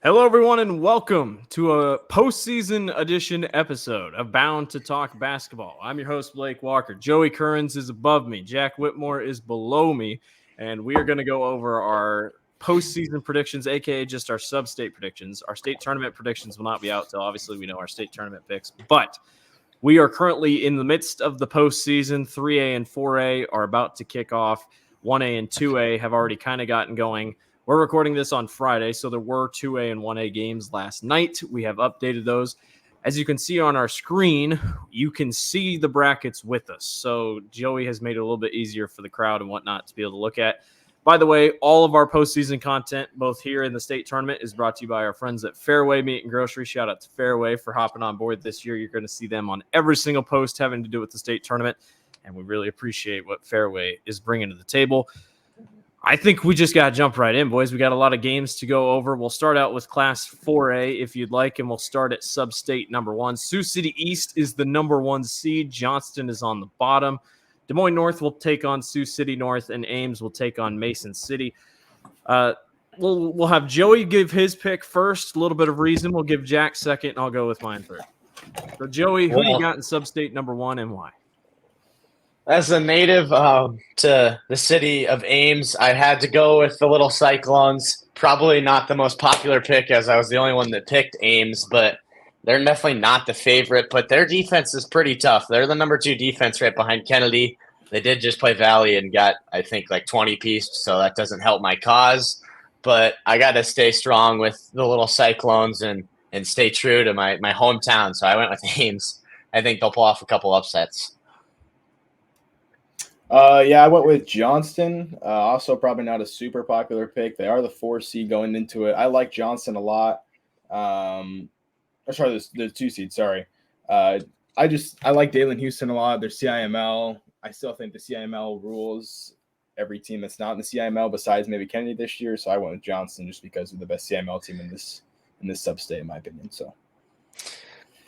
Hello, everyone, and welcome to a postseason edition episode of Bound to Talk Basketball. I'm your host, Blake Walker. Joey Kearns is above me. Jack Whitmore is below me, and we are going to go over our postseason predictions, aka just our sub-state predictions. Our state tournament predictions will not be out till obviously we know our state tournament picks, but we are currently in the midst of the postseason. 3A and 4A are about to kick off. 1A and 2A have already kind of gotten going. We're recording this on Friday, so there were 2A and 1A games last night. We have updated those. As you can see on our screen, you can see the brackets with us. So Joey has made it a little bit easier for the crowd and whatnot to be able to look at. By the way, all of our postseason content, both here in the state tournament, is brought to you by our friends at Fairway Meat and Grocery. Shout out to Fairway for hopping on board this year. You're going to see them on every single post having to do with the state tournament, and we really appreciate what Fairway is bringing to the table. I think we just got to jump right in, boys. We got a lot of games to go over. We'll start out with Class 4A if you'd like, and we'll start at Substate number 1. Sioux City East is the number 1 seed. Johnston is on the bottom. Des Moines North will take on Sioux City North, and Ames will take on Mason City. We'll have Joey give his pick first, a little bit of reason. We'll give Jack second, and I'll go with mine third. So, Joey, who do you got in Substate number 1 and why? As a native to the city of Ames, I had to go with the Little Cyclones. Probably not the most popular pick, as I was the only one that picked Ames, but they're definitely not the favorite. But their defense is pretty tough. They're the number 2 defense right behind Kennedy. They did just play Valley and got, I think, like 20 pieced, so that doesn't help my cause. But I got to stay strong with the Little Cyclones and stay true to my hometown, so I went with Ames. I think they'll pull off a couple upsets. Yeah, I went with Johnston. Also, probably not a super popular pick. They are the 4 seed going into it. I like Johnston a lot. Sorry, the 2 seed. Sorry. I like Dalen Houston a lot. Their CIML. I still think the CIML rules every team that's not in the CIML besides maybe Kennedy this year. So I went with Johnston just because they're the best CIML team in this sub-state, in my opinion. So.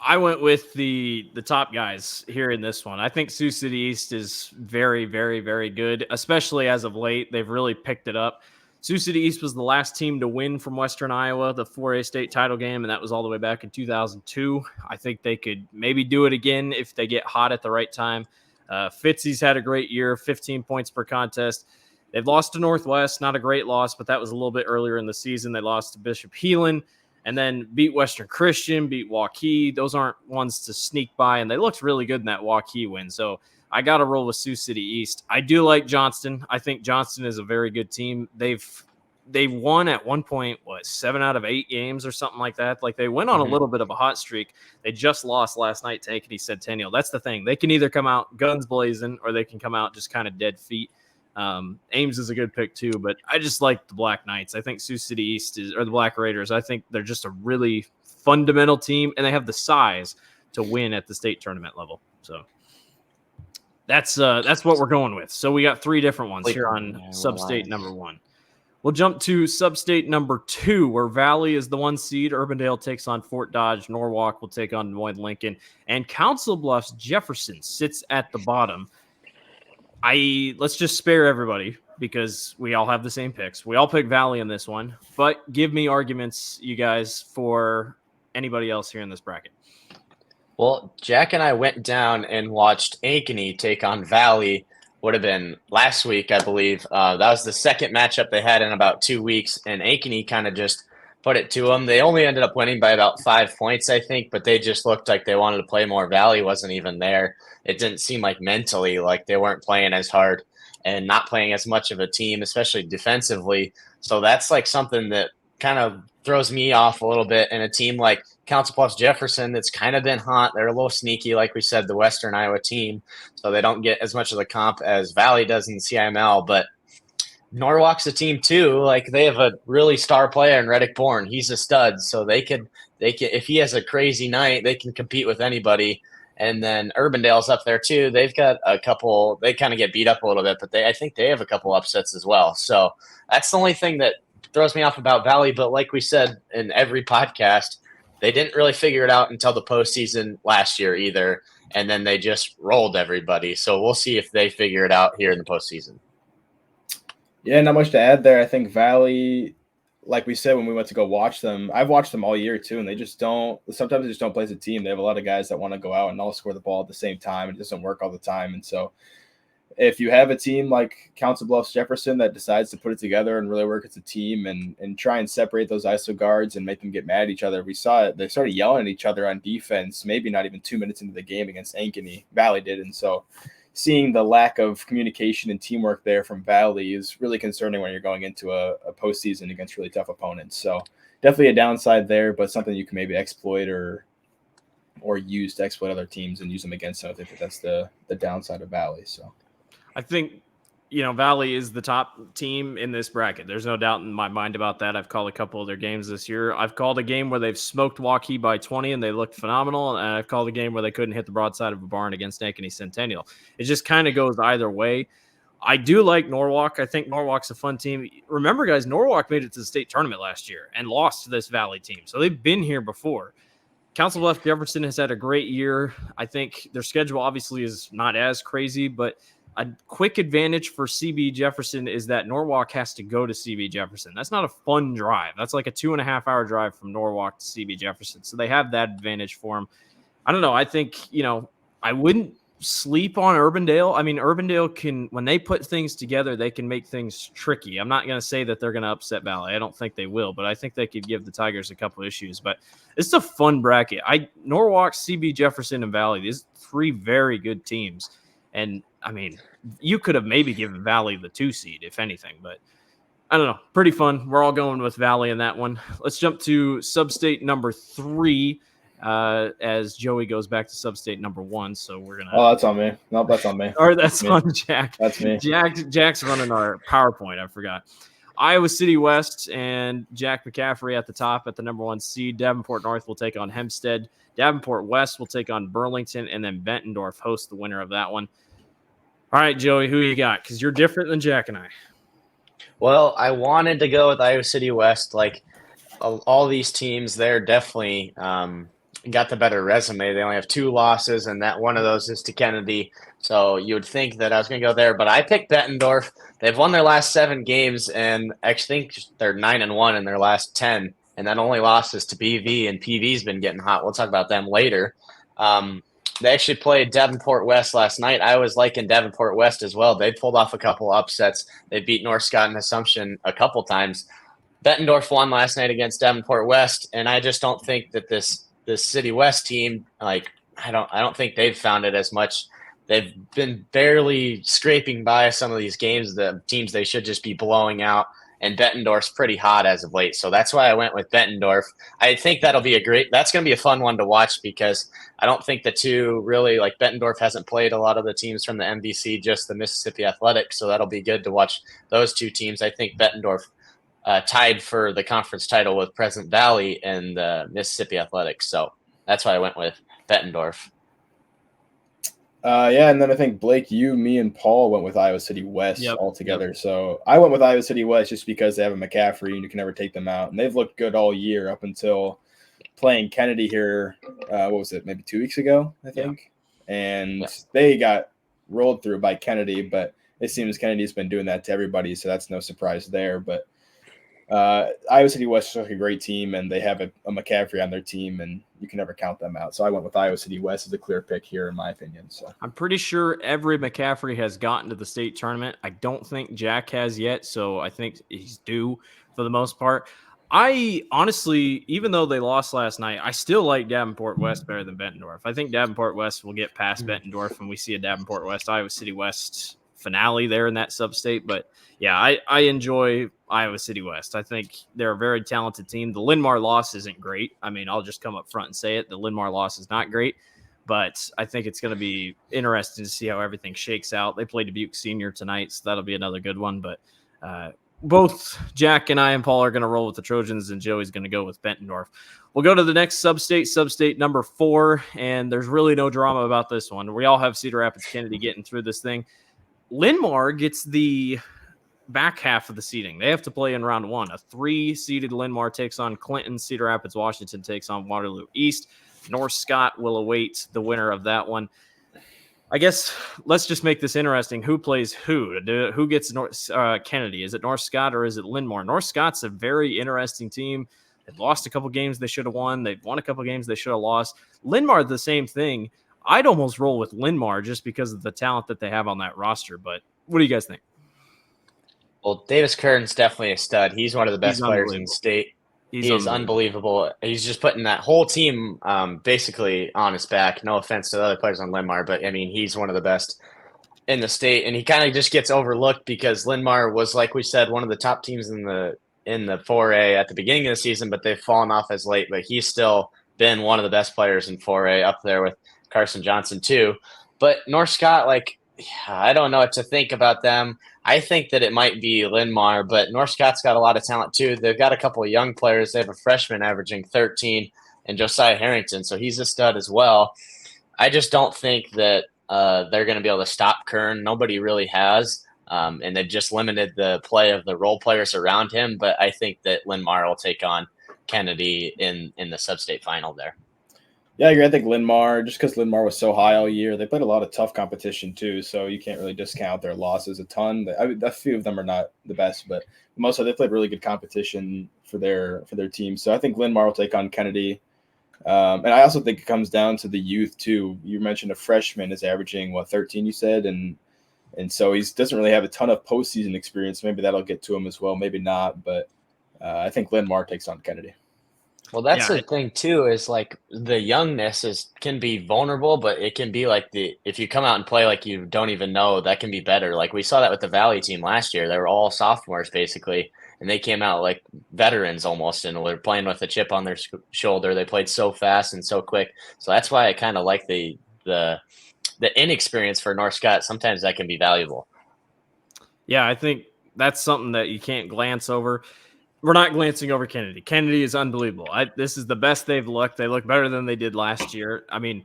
I went with the top guys here in this one. I think Sioux City East is very, very, very good, especially as of late. They've really picked it up. Sioux City East was the last team to win from Western Iowa, the 4A state title game, and that was all the way back in 2002. I think they could maybe do it again if they get hot at the right time. Fitzy's had a great year, 15 points per contest. They've lost to Northwest, not a great loss, but that was a little bit earlier in the season. They lost to Bishop Heelan. And then beat Western Christian, beat Waukee. Those aren't ones to sneak by, and they looked really good in that Waukee win. So I got to roll with Sioux City East. I do like Johnston. I think Johnston is a very good team. They won at one point, 7 out of 8 games or something like that. Like they went on a little bit of a hot streak. They just lost last night to Ankeny Centennial. That's the thing. They can either come out guns blazing or they can come out just kind of dead feet. Ames is a good pick too, but I just like the Black Knights. I think Sioux City East or the Black Raiders. I think they're just a really fundamental team, and they have the size to win at the state tournament level. So that's what we're going with. So we got 3 different ones here on Substate number 1. We'll jump to Substate number 2, where Valley is the 1 seed. Urbandale takes on Fort Dodge. Norwalk will take on Des Moines Lincoln, and Council Bluffs Jefferson sits at the bottom. Let's just spare everybody because we all have the same picks. We all pick Valley in this one, but give me arguments, you guys, for anybody else here in this bracket. Well, Jack and I went down and watched Ankeny take on Valley. Would have been last week, I believe. That was the second matchup they had in about 2 weeks, and Ankeny kind of just put it to them. They only ended up winning by about 5 points, I think, but they just looked like they wanted to play more. Valley wasn't even there. It didn't seem like mentally like they weren't playing as hard and not playing as much of a team, especially defensively. So that's like something that kind of throws me off a little bit. And a team like Council Bluffs Jefferson that's kind of been hot. They're a little sneaky, like we said, the Western Iowa team. So they don't get as much of the comp as Valley does in the CIML, but Norwalk's a team too. Like they have a really star player in Reddick Bourne. He's a stud. So they can if he has a crazy night, they can compete with anybody. And then Urbandale's up there too. They've got a couple. They kind of get beat up a little bit, but I think they have a couple upsets as well. So that's the only thing that throws me off about Valley. But like we said in every podcast, they didn't really figure it out until the postseason last year either, and then they just rolled everybody. So we'll see if they figure it out here in the postseason. Yeah, not much to add there. I think Valley like we said when we went to go watch them, I've watched them all year too, and they just don't. Sometimes they just don't play as a team. They have a lot of guys that want to go out and all score the ball at the same time, and it doesn't work all the time. And so, if you have a team like Council Bluffs Jefferson that decides to put it together and really work as a team and try and separate those ISO guards and make them get mad at each other, we saw it. They started yelling at each other on defense. Maybe not even 2 minutes into the game against Ankeny. Valley did, and so. Seeing the lack of communication and teamwork there from Valley is really concerning when you're going into a postseason against really tough opponents. So definitely a downside there, but something you can maybe exploit or use to exploit other teams and use them against them. I think that's the downside of Valley. So I think, Valley is the top team in this bracket. There's no doubt in my mind about that. I've called a couple of their games this year. I've called a game where they've smoked Waukee by 20 and they looked phenomenal. And I've called a game where they couldn't hit the broadside of a barn against Ankeny Centennial. It just kind of goes either way. I do like Norwalk. I think Norwalk's a fun team. Remember, guys, Norwalk made it to the state tournament last year and lost to this Valley team. So they've been here before. Council Bluffs Jefferson has had a great year. I think their schedule obviously is not as crazy, but a quick advantage for CB Jefferson is that Norwalk has to go to CB Jefferson. That's not a fun drive. That's like a 2.5-hour drive from Norwalk to CB Jefferson. So they have that advantage for them. I don't know. I think, I wouldn't sleep on Urbandale. I mean, Urbandale can, when they put things together, they can make things tricky. I'm not going to say that they're going to upset Valley. I don't think they will, but I think they could give the Tigers a couple issues. But it's a fun bracket. Norwalk, CB Jefferson, and Valley, these 3 very good teams. And I mean, you could have maybe given Valley the 2 seed, if anything, but I don't know. Pretty fun. We're all going with Valley in that one. Let's jump to Substate number 3 as Joey goes back to Substate number 1. So we're going to. Oh, that's on me. No, that's on me. Or that's on Jack. That's me. Jack's running our PowerPoint. I forgot. Iowa City West and Jack McCaffrey at the top at the number 1 seed. Davenport North will take on Hempstead. Davenport West will take on Burlington, and then Bettendorf hosts the winner of that one. All right, Joey, who you got? Because you're different than Jack and I. Well, I wanted to go with Iowa City West. Like all these teams, they're definitely got the better resume. They only have 2 losses, and that one of those is to Kennedy. So you would think that I was going to go there, but I picked Bettendorf. They've won their last 7 games, and I think they're 9-1 in their last 10. And that only loss is to PV, and PV's been getting hot. We'll talk about them later. They actually played Davenport West last night. I was liking Davenport West as well. They pulled off a couple upsets. They beat North Scott and Assumption a couple times. Bettendorf won last night against Davenport West, and I just don't think that this City West team, I don't think they've found it as much. They've been barely scraping by some of these games, the teams they should just be blowing out. And Bettendorf's pretty hot as of late. So that's why I went with Bettendorf. I think that's going to be a fun one to watch because I don't think the 2 really, Bettendorf hasn't played a lot of the teams from the MVC, just the Mississippi Athletic. So that'll be good to watch those 2 teams. I think Bettendorf tied for the conference title with Pleasant Valley and the Mississippi Athletic. So that's why I went with Bettendorf. And then I think Blake, me, and Paul went with Iowa City West all together. Yep. So I went with Iowa City West just because they have a McCaffrey and you can never take them out. And they've looked good all year up until playing Kennedy here. What was it? Maybe 2 weeks ago, I think. Yeah. And they got rolled through by Kennedy, but it seems Kennedy's been doing that to everybody. So that's no surprise there. But Iowa City West is a great team, and they have a McCaffrey on their team, and you can never count them out. So I went with Iowa City West as a clear pick here, in my opinion. So I'm pretty sure every McCaffrey has gotten to the state tournament. I don't think Jack has yet, so I think he's due for the most part. I honestly, even though they lost last night, I still like Davenport West better than Bettendorf. I think Davenport West will get past Bettendorf, and we see a Davenport West, Iowa City West finale there in that sub-state. But yeah, I enjoy Iowa City West. I think they're a very talented team. The Linn-Mar loss isn't great. I mean, I'll just come up front and say it. The Linn-Mar loss is not great, but I think it's going to be interesting to see how everything shakes out. They play Dubuque Senior tonight, so that'll be another good one. But both Jack and I and Paul are going to roll with the Trojans, and Joey's going to go with Bettendorf. We'll go to the next sub-state number 4, and there's really no drama about this one. We all have Cedar Rapids Kennedy getting through this thing. Linn-Mar gets the back half of the seeding. They have to play in round 1. A 3-seeded Linn-Mar takes on Clinton. Cedar Rapids Washington takes on Waterloo East. North Scott will await the winner of that one. I guess let's just make this interesting. Who plays who? Who gets Kennedy? Is it North Scott or is it Linn-Mar? North Scott's a very interesting team. They've lost a couple games they should have won. They've won a couple games they should have lost. Linn-Mar, the same thing. I'd almost roll with Linn-Mar just because of the talent that they have on that roster. But what do you guys think? Well, Davis Kern's definitely a stud. He's one of the best players in the state. He is unbelievable. He's just putting that whole team basically on his back. No offense to the other players on Linn-Mar, but I mean, he's one of the best in the state, and he kind of just gets overlooked because Linn-Mar was, like we said, one of the top teams in the 4A at the beginning of the season, but they've fallen off as late. But he's still been one of the best players in 4A, up there with Carson Johnson too. But North Scott, I don't know what to think about them. I think that it might be Linn-Mar, but North Scott's got a lot of talent too. They've got a couple of young players. They have a freshman averaging 13 and Josiah Harrington, so he's a stud as well. I just don't think that they're going to be able to stop Kern. Nobody really has, and they've just limited the play of the role players around him. But I think that Linn-Mar will take on Kennedy in the Substate final there. Yeah, I agree. I think Linn-Mar, just because Linn-Mar was so high all year, they played a lot of tough competition too, so you can't really discount their losses a ton. A few of them are not the best, but most of them, they played really good competition for their team. So I think Linn-Mar will take on Kennedy. And I also think it comes down to the youth too. You mentioned a freshman is averaging 13, you said, and so he doesn't really have a ton of postseason experience. Maybe that'll get to him as well, maybe not. But I think Linn-Mar takes on Kennedy. Well, that's the thing too, is the youngness can be vulnerable, but it can be if you come out and play like you don't even know, that can be better. Like we saw that with the Valley team last year. They were all sophomores basically, and they came out like veterans almost, and were playing with a chip on their shoulder. They played so fast and so quick. So that's why I kind of like the inexperience for North Scott. Sometimes that can be valuable. Yeah, I think that's something that you can't glance over. We're not glancing over Kennedy. Kennedy is unbelievable. This is the best they've looked. They look better than they did last year. I mean,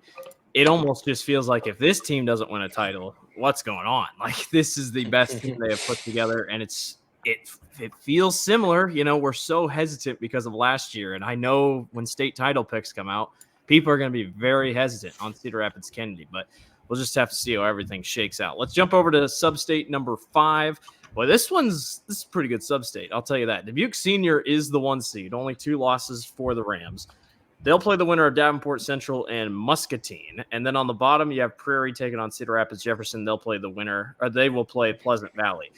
it almost just feels like if this team doesn't win a title, what's going on? Like, this is the best team they have put together, and it feels similar. You know, we're so hesitant because of last year, and I know when state title picks come out, people are going to be very hesitant on Cedar Rapids Kennedy, but we'll just have to see how everything shakes out. Let's jump over to Substate number 5. Well, this is a pretty good Substate, I'll tell you that. Dubuque Senior is the 1 seed, only 2 losses for the Rams. They'll play the winner of Davenport Central and Muscatine. And then on the bottom, you have Prairie taking on Cedar Rapids Jefferson. They'll play the winner, or they will play Pleasant Valley.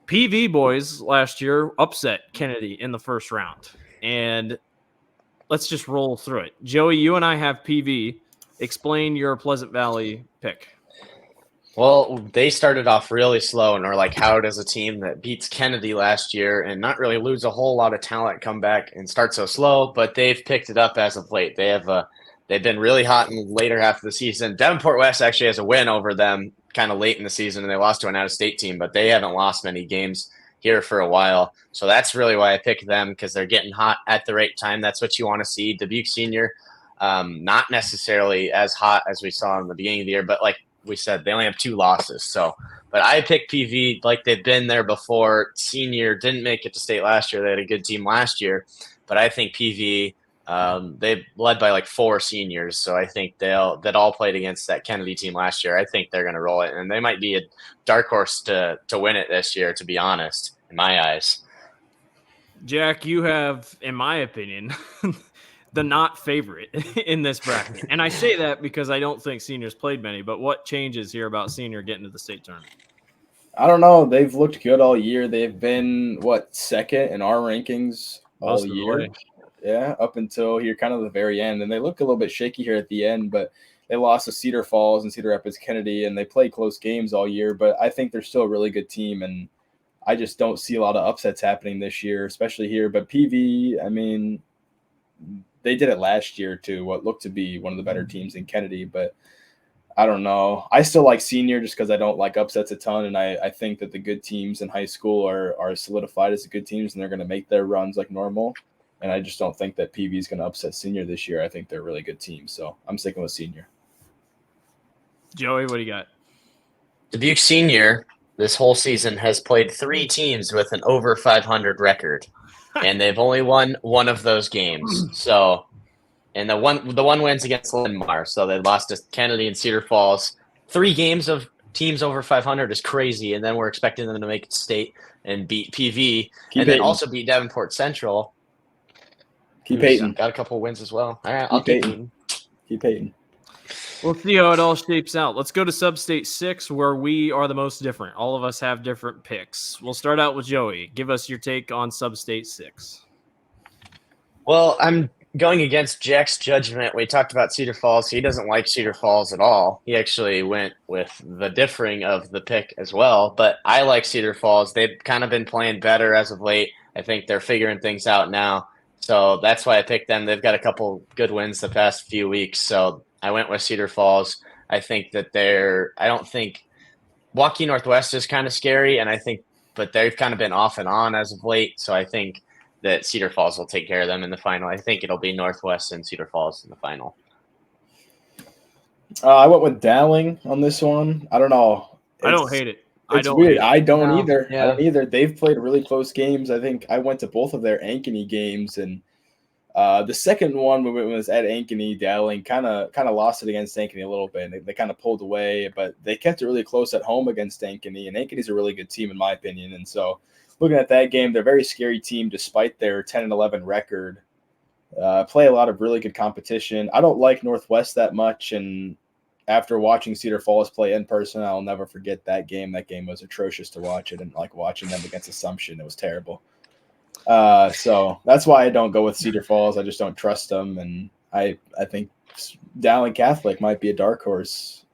PV boys last year upset Kennedy in the first round. And let's just roll through it. Joey, you and I have PV. Explain your Pleasant Valley pick. Well, they started off really slow and are like, how does a team that beats Kennedy last year and not really lose a whole lot of talent come back and start so slow? But they've picked it up as of late. They've been really hot in the later half of the season. Davenport West actually has a win over them kind of late in the season, and they lost to an out-of-state team, but they haven't lost many games here for a while. So that's really why I picked them, because they're getting hot at the right time. That's what you want to see. Dubuque Senior, not necessarily as hot as we saw in the beginning of the year, but like we said, they only have 2 losses. So, but I picked PV like they've been there before. Senior didn't make it to state last year. They had a good team last year, but I think PV, they led by like 4 seniors. So I think that all played against that Kennedy team last year. I think they're going to roll it, and they might be a dark horse to win it this year, to be honest, in my eyes. Jack, you have, in my opinion, the not favorite in this bracket. And I say that because I don't think Senior's played many, but what changes here about Senior getting to the state tournament? I don't know. They've looked good all year. They've been, second in our rankings all year. Yeah, up until here, kind of the very end. And they look a little bit shaky here at the end, but they lost to Cedar Falls and Cedar Rapids Kennedy, and they play close games all year. But I think they're still a really good team, and I just don't see a lot of upsets happening this year, especially here. But PV, I mean, they did it last year to what looked to be one of the better teams in Kennedy, but I don't know. I still like Senior just because I don't like upsets a ton, and I think that the good teams in high school are solidified as the good teams, and they're going to make their runs like normal. And I just don't think that PV is going to upset Senior this year. I think they're a really good team, so I'm sticking with Senior. Joey, what do you got? Dubuque Senior this whole season has played 3 teams with an over 500 record. And they've only won one of those games. So, and the one wins against Linn-Mar. So they lost to Kennedy and Cedar Falls 3 games of teams over 500 is crazy, and then we're expecting them to make it state and beat PV, and then also beat Davenport Central. Keep hating. Got a couple wins as well. All right, I'll keep hating. Keep hating. We'll see how it all shapes out. Let's go to Substate 6, where we are the most different. All of us have different picks. We'll start out with Joey. Give us your take on Substate 6. Well, I'm going against Jack's judgment. We talked about Cedar Falls. He doesn't like Cedar Falls at all. He actually went with the differing of the pick as well. But I like Cedar Falls. They've kind of been playing better as of late. I think they're figuring things out now. So that's why I picked them. They've got a couple good wins the past few weeks. So I went with Cedar Falls. I think that I don't think Waukee Northwest is kind of scary. But they've kind of been off and on as of late. So I think that Cedar Falls will take care of them in the final. I think it'll be Northwest and Cedar Falls in the final. I went with Dowling on this one. I don't know. I don't hate it. It's weird. I don't either. Yeah. I don't either. They've played really close games. I think I went to both of their Ankeny games, and the second one when it was at Ankeny, Dowling kind of lost it against Ankeny a little bit. They kind of pulled away, but they kept it really close at home against Ankeny, and Ankeny's a really good team in my opinion. And so looking at that game, they're a very scary team despite their 10-11 record. Play a lot of really good competition. I don't like Northwest that much, and after watching Cedar Falls play in person, I'll never forget that game. That game was atrocious to watch. I didn't like watching them against Assumption. It was terrible. So that's why I don't go with Cedar Falls. I just don't trust them, and I think Dowling Catholic might be a dark horse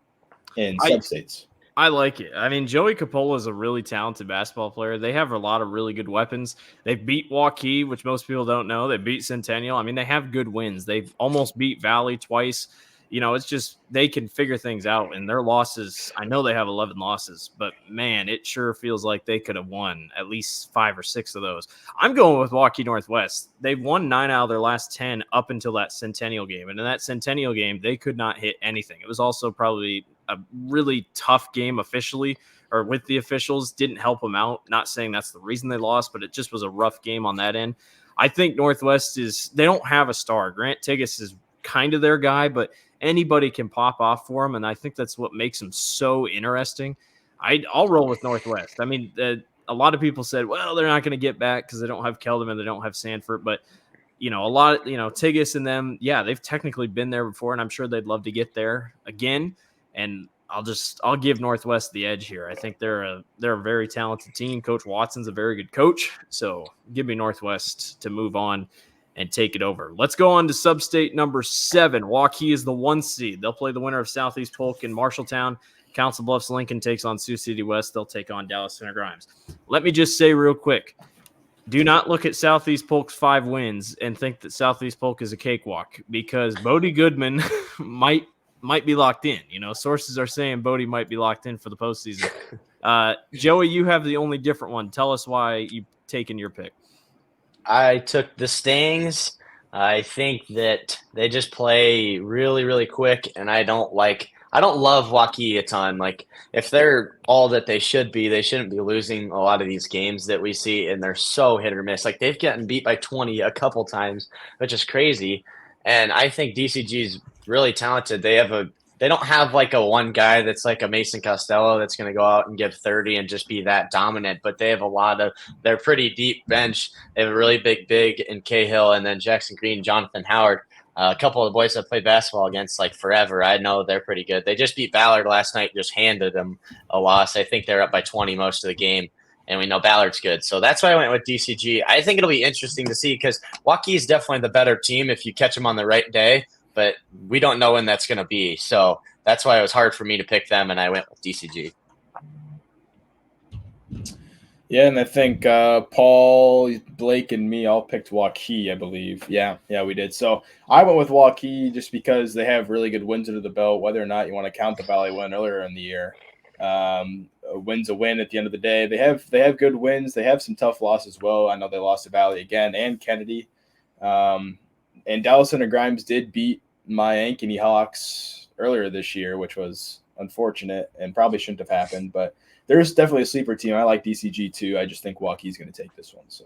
in substates. I like it. I mean, Joey Coppola is a really talented basketball player. They have a lot of really good weapons. They beat Waukee, which most people don't know. They beat Centennial. I mean, they have good wins. They've almost beat Valley twice. You know, it's just they can figure things out. And their losses, I know they have 11 losses, but man, it sure feels like they could have won at least 5 or 6 of those. I'm going with Waukee Northwest. They've won 9 out of their last 10 up until that Centennial game. And in that Centennial game, they could not hit anything. It was also probably a really tough game officially, or with the officials, didn't help them out. Not saying that's the reason they lost, but it just was a rough game on that end. I think Northwest they don't have a star. Grant Tigas is kind of their guy, but anybody can pop off for them, and I think that's what makes them so interesting. I'll roll with Northwest. I mean, a lot of people said, well, they're not going to get back because they don't have Keldom and they don't have Sanford, but Tigas and them, yeah, they've technically been there before, and I'm sure they'd love to get there again. And I'll give Northwest the edge here. I think they're a very talented team. Coach Watson's a very good coach, so give me Northwest to move on and take it over. Let's go on to Substate number 7. Waukee is the 1 seed. They'll play the winner of Southeast Polk in Marshalltown. Council Bluffs Lincoln takes on Sioux City West. They'll take on Dallas Center Grimes. Let me just say real quick, do not look at Southeast Polk's 5 wins and think that Southeast Polk is a cakewalk, because Bodie Goodman might be locked in. You know, sources are saying Bodie might be locked in for the postseason. Joey, you have the only different one. Tell us why you've taken your pick. I took the Stangs. I think that they just play really, really quick, and I don't love Waukee a ton. Like, if they're all that they should be, they shouldn't be losing a lot of these games that we see, and they're so hit or miss. Like, they've gotten beat by 20 a couple times, which is crazy. And I think DCG is really talented. They don't have like a one guy that's like a Mason Costello that's going to go out and give 30 and just be that dominant, but they have they're pretty deep bench. They have a really big in Cahill, and then Jackson Green, Jonathan Howard, a couple of the boys I've played basketball against like forever. I know they're pretty good. They just beat Ballard last night, just handed them a loss. I think they're up by 20 most of the game, and we know Ballard's good. So that's why I went with DCG. I think it'll be interesting to see, because Waukee is definitely the better team if you catch them on the right day, but we don't know when that's going to be. So that's why it was hard for me to pick them, and I went with DCG. Yeah, and I think Paul, Blake, and me all picked Waukee, I believe. Yeah, we did. So I went with Waukee just because they have really good wins under the belt, whether or not you want to count the Valley win earlier in the year. A win's a win at the end of the day. They have good wins. They have some tough losses as well. I know they lost to Valley again and Kennedy. And Dallas Center Grimes did beat my Ankeny Hawks earlier this year, which was unfortunate and probably shouldn't have happened. But there's definitely a sleeper team. I like DCG too. I just think Waukee's going to take this one. So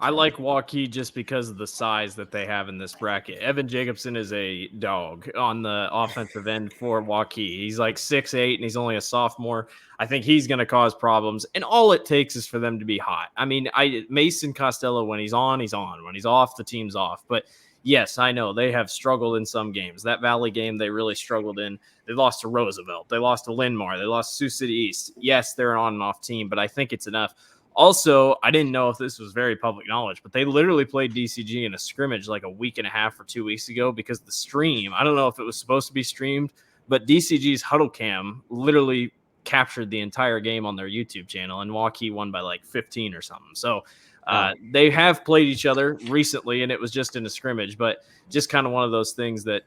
I like Waukee just because of the size that they have in this bracket. Evan Jacobson is a dog on the offensive end for Waukee. He's like 6'8", and he's only a sophomore. I think he's going to cause problems, and all it takes is for them to be hot. I mean, Mason Costello, when he's on, he's on. When he's off, the team's off. But yes, I know they have struggled in some games. That Valley game, they really struggled in. They lost to Roosevelt. They lost to Linn-Mar. They lost to Sioux City East. Yes, they're an on and off team, but I think it's enough. Also, I didn't know if this was very public knowledge, but they literally played DCG in a scrimmage like a week and a half or 2 weeks ago because the stream, I don't know if it was supposed to be streamed, but DCG's Huddle Cam literally captured the entire game on their YouTube channel, and Waukee won by like 15 or something. So they have played each other recently, and it was just in a scrimmage, but just kind of one of those things that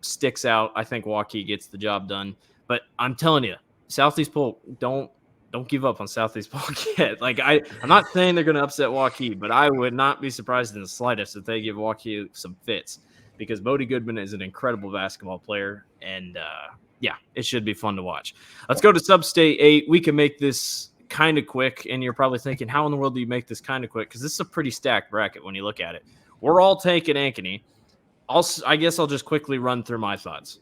sticks out. I think Waukee gets the job done. But I'm telling you, Southeast Polk, don't give up on Southeast Polk yet. Like I'm not saying they're going to upset Waukee, but I would not be surprised in the slightest if they give Waukee some fits, because Bodie Goodman is an incredible basketball player, and yeah, it should be fun to watch. Let's go to Substate 8. We can make this kind of quick, and you're probably thinking, how in the world do you make this kind of quick? Because this is a pretty stacked bracket when you look at it. We're all taking Ankeny. I guess I'll just quickly run through my thoughts.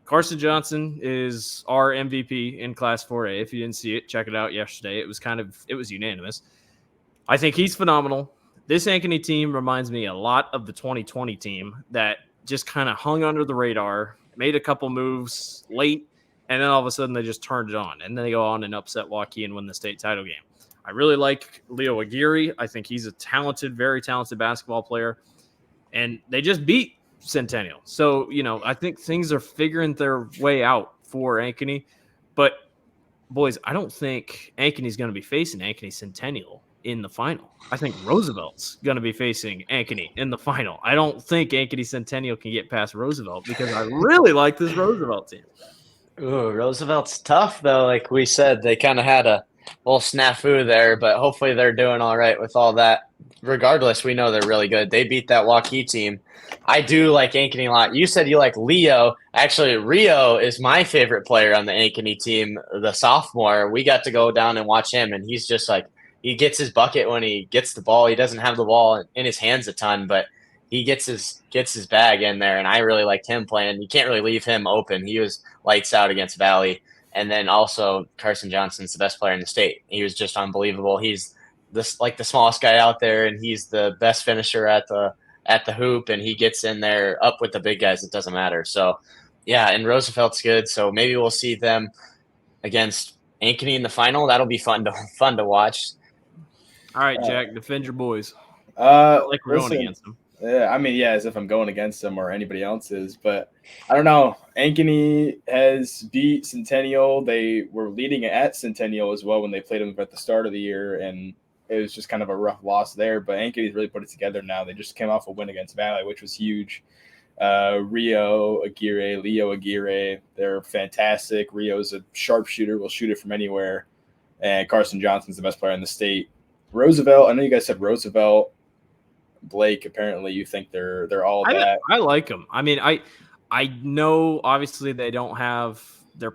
Carson Johnson is our MVP in Class 4A. If you didn't see it, check it out yesterday. It was unanimous. I think he's phenomenal. This Ankeny team reminds me a lot of the 2020 team that just kind of hung under the radar, made a couple moves late, and then all of a sudden they just turned it on. And then they go on and upset Waukee and win the state title game. I really like Leo Aguirre. I think he's a talented, very talented basketball player. And they just beat Centennial. So, I think things are figuring their way out for Ankeny. But, boys, I don't think Ankeny's going to be facing Ankeny Centennial in the final. I think Roosevelt's going to be facing Ankeny in the final. I don't think Ankeny Centennial can get past Roosevelt because I really like this Roosevelt team. Ooh, Roosevelt's tough, though. Like we said, they kind of had a little snafu there, but hopefully they're doing all right with all that. Regardless, we know they're really good. They beat that Waukee team. I do like Ankeny a lot. You said you like Leo. Actually, Rio is my favorite player on the Ankeny team, the sophomore. We got to go down and watch him, and he's just like, he gets his bucket when he gets the ball. He doesn't have the ball in his hands a ton, but he gets his bag in there, and I really liked him playing. You can't really leave him open. He was lights out against Valley. And then also Carson Johnson's the best player in the state. He was just unbelievable. He's the smallest guy out there, and he's the best finisher at the hoop, and he gets in there up with the big guys. It doesn't matter. So, yeah, and Roosevelt's good. So maybe we'll see them against Ankeny in the final. That'll be fun to watch. All right, Jack, defend your boys. Like we're going against them. Yeah, I mean, yeah, as if I'm going against them or anybody else's, but I don't know. Ankeny has beat Centennial. They were leading at Centennial as well when they played them at the start of the year, and it was just kind of a rough loss there. But Ankeny's really put it together now. They just came off a win against Valley, which was huge. Leo Aguirre, they're fantastic. Rio's a sharpshooter, will shoot it from anywhere, and Carson Johnson's the best player in the state. Roosevelt, I know you guys said Roosevelt. Blake, apparently you think they're all that. I like them. I mean, I know obviously they don't have their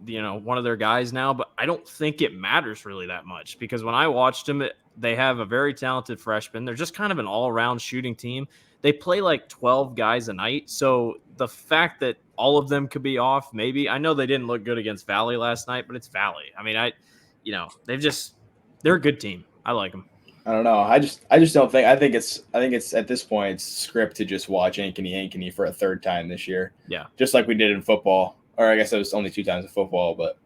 one of their guys now, but I don't think it matters really that much because when I watched them, they have a very talented freshman. They're just kind of an all-around shooting team. They play like 12 guys a night, so the fact that all of them could be off, maybe. I know they didn't look good against Valley last night, but it's Valley. I mean, they're a good team. I like them. I don't know. I just don't think. I think it's at this point it's script to just watch Ankeny for a third time this year. Yeah, just like we did in football, or I guess it was only 2 times in football, but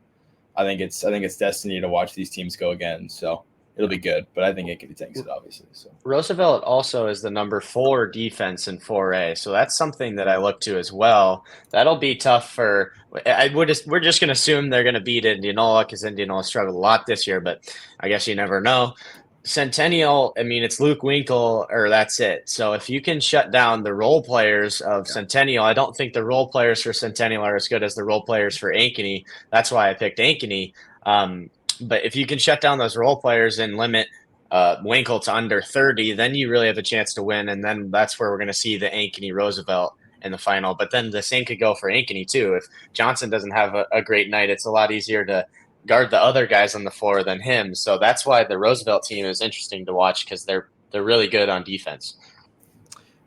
I think it's destiny to watch these teams go again. So it'll be good, but I think Ankeny takes it obviously. So Roosevelt also is the number 4 defense in 4A, so that's something that I look to as well. That'll be tough for. We're just going to assume they're going to beat Indianola because Indianola struggled a lot this year, but I guess you never know. Centennial, I mean, it's Luke Winkle, or that's it. So if you can shut down the role players of Centennial, I don't think the role players for Centennial are as good as the role players for Ankeny. That's why I picked Ankeny. But if you can shut down those role players and limit Winkle to under 30, then you really have a chance to win. And then that's where we're going to see the Ankeny Roosevelt in the final. But then the same could go for Ankeny too. If Johnson doesn't have a great night, it's a lot easier to guard the other guys on the floor than him. So that's why the Roosevelt team is interesting to watch because they're they're really good on defense.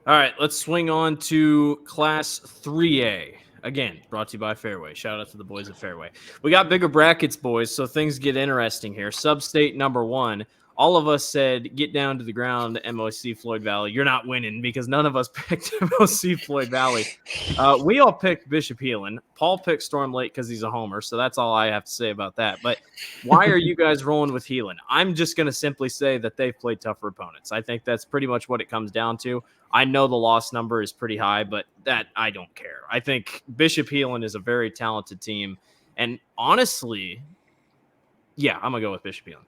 All right, let's swing on to Class 3A. Again, brought to you by Fairway. Shout out to the boys at Fairway. We got bigger brackets, boys, so things get interesting here. Substate number 1. All of us said, get down to the ground, MOC Floyd Valley. You're not winning because none of us picked MOC Floyd Valley. We all picked Bishop Heelan. Paul picked Storm Lake because he's a homer, so that's all I have to say about that. But why are you guys rolling with Heelan? I'm just going to simply say that they've played tougher opponents. I think that's pretty much what it comes down to. I know the loss number is pretty high, but that I don't care. I think Bishop Heelan is a very talented team. And honestly, yeah, I'm going to go with Bishop Heelan.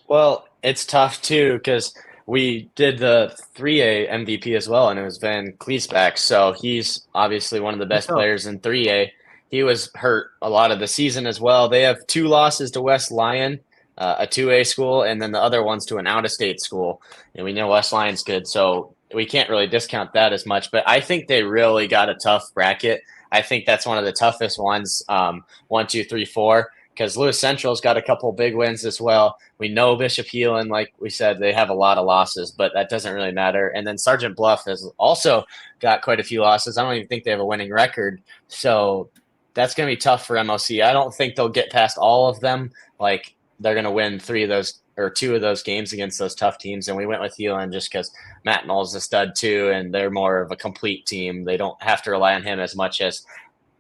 Well, it's tough too because we did the 3A MVP as well, and it was Van Kleesbeck. So he's obviously one of the best players in 3A. He was hurt a lot of the season as well. They have 2 losses to West Lyon, a 2A school, and then the other one's to an out-of-state school. And we know West Lyon's good, so we can't really discount that as much. But I think they really got a tough bracket. I think that's one of the toughest ones, 1, 2, 3, 4. Because Lewis Central's got a couple big wins as well. We know Bishop Heelan, like we said, they have a lot of losses, but that doesn't really matter. And then Sergeant Bluff has also got quite a few losses. I don't even think they have a winning record. So that's going to be tough for MOC. I don't think they'll get past all of them. Like they're going to win 3 of those or 2 of those games against those tough teams. And we went with Heelan just because Matt Knoll's a stud too, and they're more of a complete team. They don't have to rely on him as much as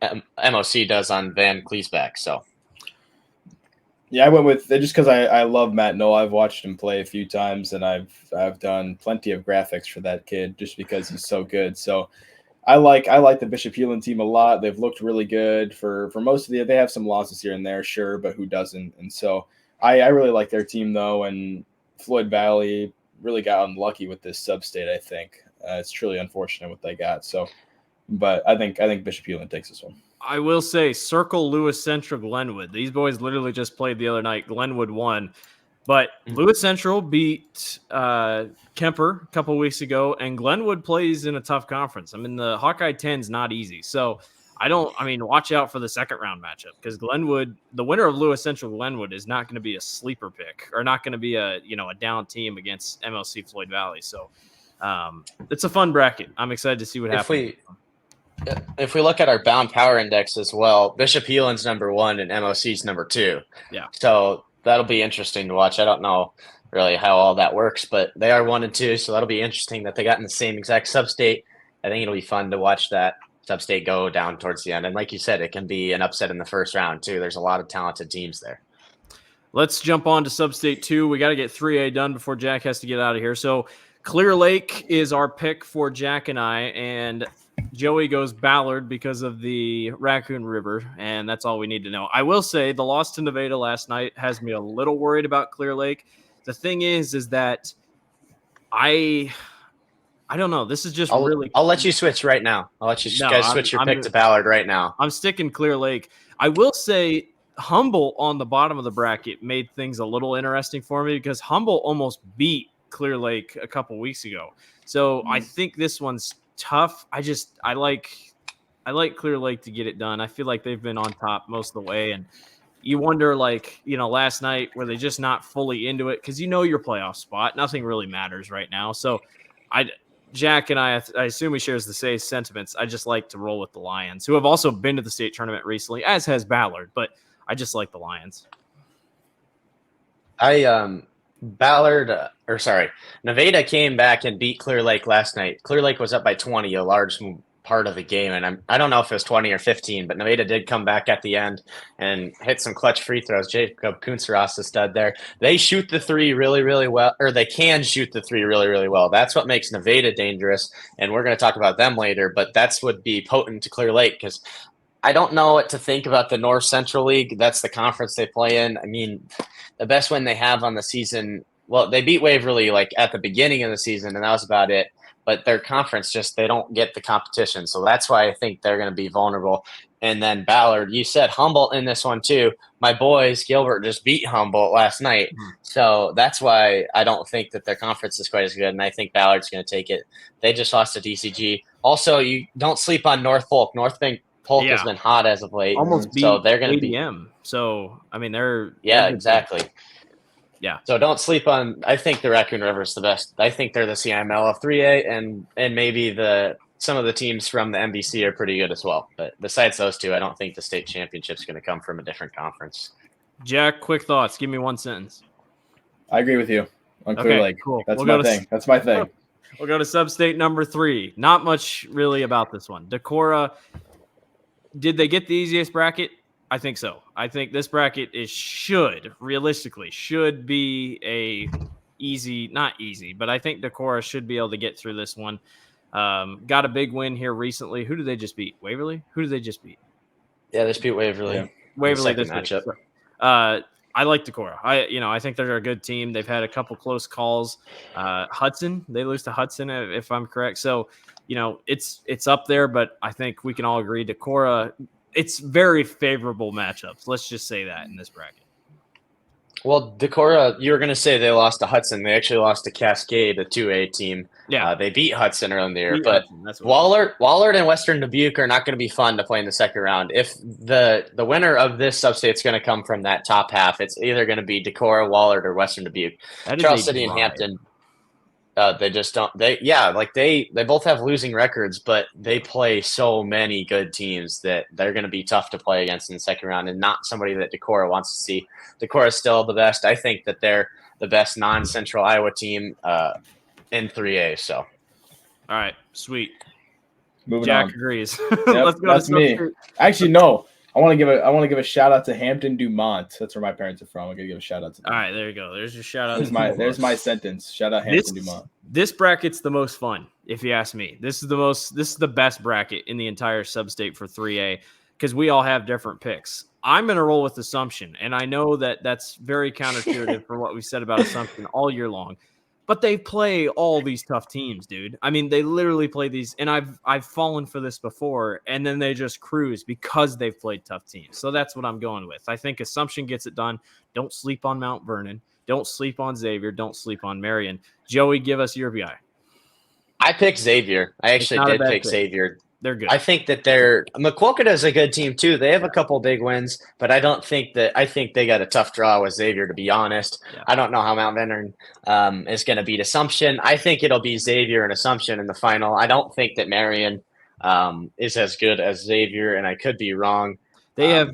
MOC does on Van Kleesbeck. So. Yeah, I went with just because I love Matt Knoll. I've watched him play a few times, and I've done plenty of graphics for that kid just because he's so good. So I like the Bishop Heelan team a lot. They've looked really good for most of the. They have some losses here and there, sure, but who doesn't? And so I really like their team though. And Floyd Valley really got unlucky with this Substate. I think it's truly unfortunate what they got. So, but I think Bishop Heelan takes this one. I will say, circle Lewis Central Glenwood. These boys literally just played the other night. Glenwood won. But Lewis Central beat Kemper a couple weeks ago, and Glenwood plays in a tough conference. I mean, the Hawkeye 10 is not easy. So, watch out for the second round matchup because Glenwood, the winner of Lewis Central Glenwood, is not going to be a sleeper pick or not going to be a down team against MLC Floyd Valley. So, it's a fun bracket. I'm excited to see what happens. If we look at our bound power index as well, Bishop Heelan's number 1 and MOC's number 2. Yeah. So that'll be interesting to watch. I don't know really how all that works, but they are 1 and 2, so that'll be interesting that they got in the same exact Substate. I think it'll be fun to watch that Substate go down towards the end. And like you said, it can be an upset in the first round too. There's a lot of talented teams there. Let's jump on to Substate 2. We got to get 3A done before Jack has to get out of here. So Clear Lake is our pick for Jack and I, and Joey goes Ballard because of the Raccoon River, and that's all we need to know. I will say the loss to Nevada last night has me a little worried about Clear Lake. The thing is that I don't know. This is just I'll let you switch right now. I'll let you guys switch your pick to Ballard right now. I'm sticking Clear Lake. I will say Humble on the bottom of the bracket made things a little interesting for me because Humble almost beat Clear Lake a couple weeks ago. So I think this one's tough. I like Clear Lake to get it done. I feel like they've been on top most of the way, and you wonder, last night were they just not fully into it because your playoff spot. Nothing really matters right now. So Jack and I assume he shares the same sentiments. I just like to roll with the Lions, who have also been to the state tournament recently, as has Ballard, but I just like the Lions. Nevada came back and beat Clear Lake last night. Clear Lake was up by 20, a large part of the game, and I don't know if it was 20 or 15, but Nevada did come back at the end and hit some clutch free throws. Jacob Kunzeras, the stud there. They shoot the 3 really, really well, or they can shoot the 3 really, really well. That's what makes Nevada dangerous, and we're going to talk about them later, but that's would be potent to Clear Lake because I don't know what to think about the North Central League. That's the conference they play in. I mean, the best win they have on the season, well, they beat Waverly at the beginning of the season, and that was about it. But their conference they don't get the competition. So that's why I think they're going to be vulnerable. And then Ballard, you said Humboldt in this one too. My boys, Gilbert, just beat Humboldt last night. Mm-hmm. So that's why I don't think that their conference is quite as good. And I think Ballard's going to take it. They just lost to DCG. Also, you don't sleep on North Polk. North Polk has been hot as of late. Almost beat so they're going to ADM. So, I mean, they're exactly. Yeah. So don't sleep on. I think the Raccoon River is the best. I think they're the CIML of 3A, and maybe some of the teams from the MVC are pretty good as well. But besides those two, I don't think the state championship's going to come from a different conference. Jack, quick thoughts. Give me one sentence. I agree with you on Clear Lake. Cool. That's my thing. That's my thing. We'll go to Substate number 3. Not much really about this one. Decorah, did they get the easiest bracket? I think so. I think this bracket realistically should be a easy, not easy, but I think Decorah should be able to get through this one. Got a big win here recently. Who did they just beat? Waverly? Who did they just beat? Yeah, they just beat Waverly. Yeah. Waverly this matchup. Week. I like Decorah. I think they're a good team. They've had a couple close calls. Hudson, they lose to Hudson if I'm correct. So, it's up there, but I think we can all agree Decorah, it's very favorable matchups. Let's just say that in this bracket. Well, Decorah, you were going to say they lost to Hudson. They actually lost to Cascade, a 2A team. Yeah. They beat Hudson early in the year. But Wahlert and Western Dubuque are not going to be fun to play in the second round. If the winner of this substate is going to come from that top half, it's either going to be Decorah, Wahlert, or Western Dubuque. Charles City and Hampton, they just don't. They both have losing records, but they play so many good teams that they're going to be tough to play against in the second round, and not somebody that Decorah wants to see. Decorah is still the best. I think that they're the best non-Central Iowa team in 3A. So, all right, sweet. Moving Jack on. agrees. Yep, Let's go. That's me. Actually, no. I want to give a shout out to Hampton Dumont. That's where my parents are from. I'm gonna give a shout out to them. All right, there you go. There's your shout out. There's my sentence. Shout out Hampton Dumont. This bracket's the most fun, if you ask me. This is the best bracket in the entire substate for 3A because we all have different picks. I'm going to roll with Assumption, and I know that that's very counterintuitive for what we said about Assumption all year long. But they play all these tough teams, dude. I mean, they literally play these, and I've fallen for this before, and then they just cruise because they've played tough teams. So that's what I'm going with. I think Assumption gets it done. Don't sleep on Mount Vernon. Don't sleep on Xavier. Don't sleep on Marion. Joey, give us your VI. I picked Xavier. I actually did pick Xavier. They're good. I think that McQuoketa is a good team too. They have a couple big wins, but I think they got a tough draw with Xavier, to be honest. Yeah. I don't know how Mount Vernon is going to beat Assumption. I think it'll be Xavier and Assumption in the final. I don't think that Marion is as good as Xavier, and I could be wrong. They're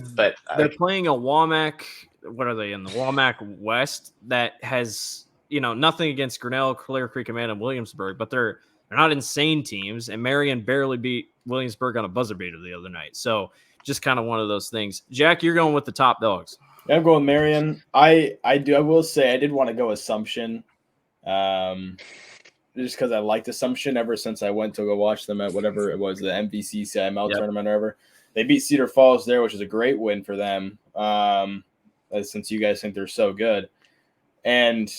playing a WAMAC. What are they in the WAMAC West that has nothing against Grinnell, Clear Creek, Amana, and Williamsburg, but they're not insane teams, and Marion barely beat Williamsburg on a buzzer beater the other night. So just kind of one of those things. Jack, you're going with the top dogs. Yeah, I'm going with Marion. I will say I did want to go Assumption, just because I liked Assumption ever since I went to go watch them at whatever it was, the MVC CIML tournament or whatever. They beat Cedar Falls there, which is a great win for them. Since you guys think they're so good, and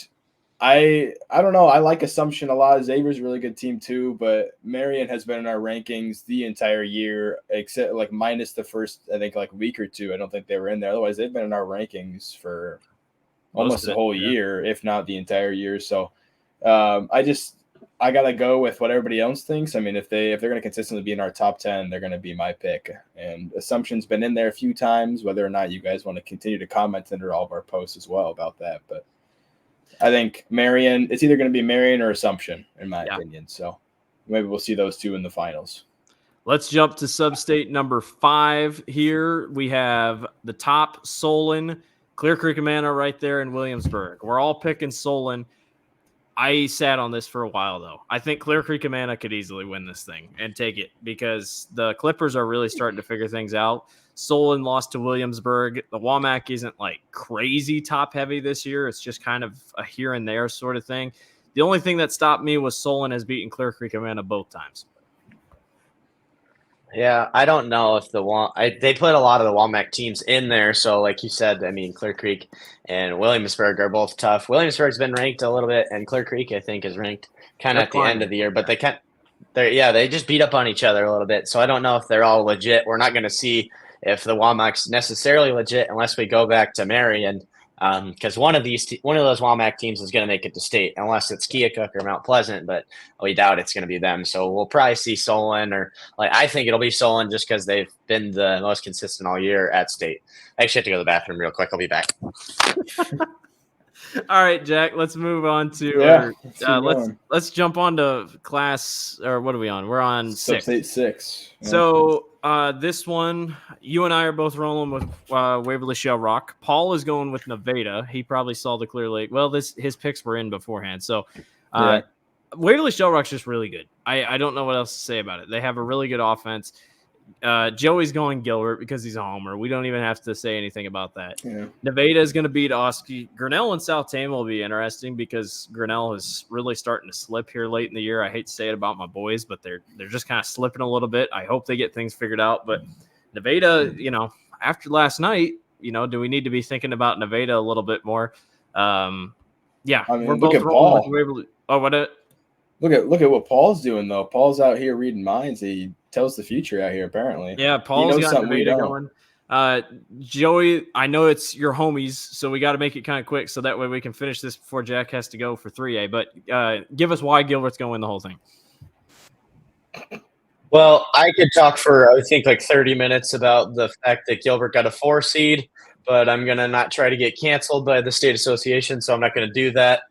I don't know. I like Assumption a lot. Xavier's a really good team too, but Marion has been in our rankings the entire year, except minus the first, I think week or two. I don't think they were in there. Otherwise, they've been in our rankings for almost the whole year, if not the entire year. So I gotta go with what everybody else thinks. I mean, if they're going to consistently be in our top 10, they're going to be my pick. And Assumption's been in there a few times. Whether or not you guys want to continue to comment under all of our posts as well about that, but I think Marion, it's either going to be Marion or Assumption, in my opinion. So maybe we'll see those two in the finals. Let's jump to substate number 5 here. We have the top Solon, Clear Creek, Amana right there in Williamsburg. We're all picking Solon. I sat on this for a while, though. I think Clear Creek, Amana could easily win this thing and take it because the Clippers are really starting to figure things out. Solon lost to Williamsburg. The WAMAC isn't crazy top heavy this year. It's just kind of a here and there sort of thing. The only thing that stopped me was Solon has beaten Clear Creek, Amana both times. Yeah, I don't know if they put a lot of the WAMAC teams in there. So like you said, I mean, Clear Creek and Williamsburg are both tough. Williamsburg's been ranked a little bit, and Clear Creek, I think, is ranked kind of at the end of the year. But they just beat up on each other a little bit. So I don't know if they're all legit. We're not going to see if the WAMAC's necessarily legit unless we go back to Marion. Because one of those WAMAC teams is going to make it to state, unless it's Keokuk or Mount Pleasant, but we doubt it's going to be them. So we'll probably see Solon, or I think it'll be Solon just because they've been the most consistent all year at state. I actually have to go to the bathroom real quick. I'll be back. All right, Jack. Let's move on to. Let's jump on to class. Or what are we on? We're on Substate 6. Yeah. So this one, you and I are both rolling with Waverly Shell Rock. Paul is going with Nevada. He probably saw the Clear Lake. Well, his picks were in beforehand. So Waverly Shell Rock's just really good. I don't know what else to say about it. They have a really good offense. Joey's going Gilbert because he's a homer. We don't even have to say anything about that. Yeah. Nevada is going to beat Oski. Grinnell and South Tame will be interesting because Grinnell is really starting to slip here late in the year. I hate to say it about my boys, but they're just kind of slipping a little bit. I hope they get things figured out. But Nevada, after last night, do we need to be thinking about Nevada a little bit more? We're both rolling with Waverly. Oh, what? Look at what Paul's doing though. Paul's out here reading minds. He tells the future out here apparently. Yeah, Paul's got Nevada going. Joey, I know it's your homies, so we got to make it kind of quick so that way we can finish this before Jack has to go for 3A. But give us why Gilbert's going to win the whole thing. Well, I could talk for I think like 30 minutes about the fact that Gilbert got a 4 seed, but I'm gonna not try to get canceled by the state association, so I'm not going to do that.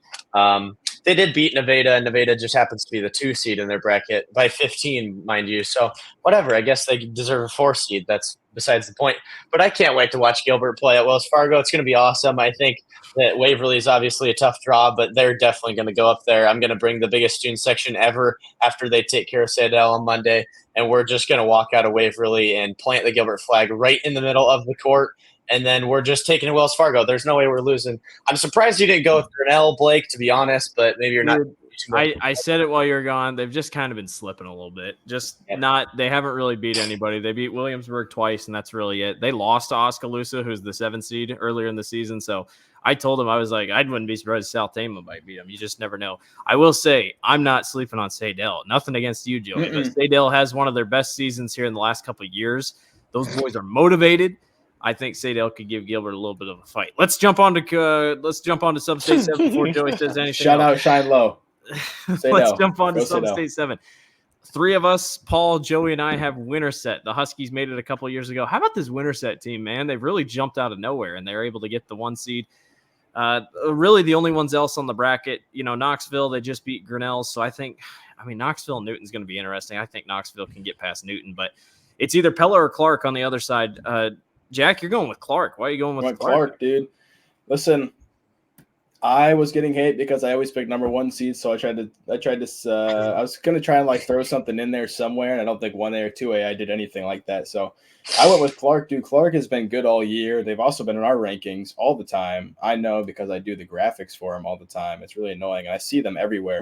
They did beat Nevada, and Nevada just happens to be the 2 seed in their bracket by 15, mind you. So whatever, I guess they deserve a 4 seed. That's besides the point. But I can't wait to watch Gilbert play at Wells Fargo. It's going to be awesome. I think that Waverly is obviously a tough draw, but they're definitely going to go up there. I'm going to bring the biggest student section ever after they take care of Sadell on Monday, and we're just going to walk out of Waverly and plant the Gilbert flag right in the middle of the court. And then we're just taking to Wells Fargo. There's no way we're losing. I'm surprised you didn't go with Grinnell, Blake, to be honest, but maybe you're not. I said it while you were gone. They've just kind of been slipping a little bit. They haven't really beat anybody. They beat Williamsburg twice, and that's really it. They lost to Oskaloosa, who's the 7 seed earlier in the season. So I told him, I was like, I wouldn't be surprised if South Tama might beat them. You just never know. I will say, I'm not sleeping on Sadell. Nothing against you, Joey, but Sadell has one of their best seasons here in the last couple of years. Those boys are motivated. I think Sadell could give Gilbert a little bit of a fight. Let's jump on to Substate 7 before Joey says anything. Shout out, shine low. Let's jump on to Substate 7. 3 of us, Paul, Joey, and I have Winterset. The Huskies made it a couple of years ago. How about this Winterset team, man? They've really jumped out of nowhere, and they're able to get the 1 seed. Really the only ones else on the bracket. Knoxville, they just beat Grinnell. So Knoxville and Newton's going to be interesting. I think Knoxville can get past Newton, but it's either Pella or Clark on the other side. Jack, you're going with Clark. Why are you going with Clark, dude? Listen, I was getting hate because I always pick number 1 seed, so I was gonna try and throw something in there somewhere, and I don't think 1A or 2A I did anything like that. So I went with Clark, dude. Clark has been good all year. They've also been in our rankings all the time. I know because I do the graphics for them all the time. It's really annoying, and I see them everywhere.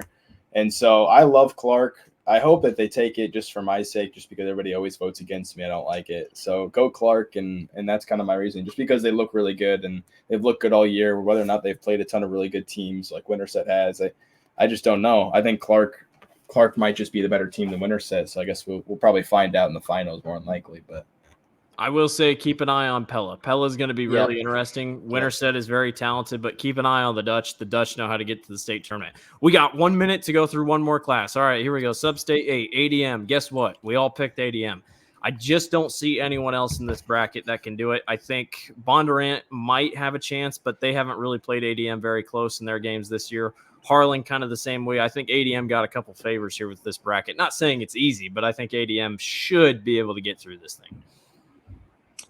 And so I love Clark. I hope that they take it just for my sake, just because everybody always votes against me. I don't like it. So go Clark, and that's kind of my reason. Just because they look really good, and they've looked good all year, whether or not they've played a ton of really good teams like Winterset has. I just don't know. I think Clark might just be the better team than Winterset, so I guess we'll probably find out in the finals more than likely. But I will say keep an eye on Pella. Pella's going to be really interesting. Winterset is very talented, but keep an eye on the Dutch. The Dutch know how to get to the state tournament. We got 1 minute to go through one more class. All right, here we go. Substate 8, ADM. Guess what? We all picked ADM. I just don't see anyone else in this bracket that can do it. I think Bondurant might have a chance, but they haven't really played ADM very close in their games this year. Harlan kind of the same way. I think ADM got a couple favors here with this bracket. Not saying it's easy, but I think ADM should be able to get through this thing.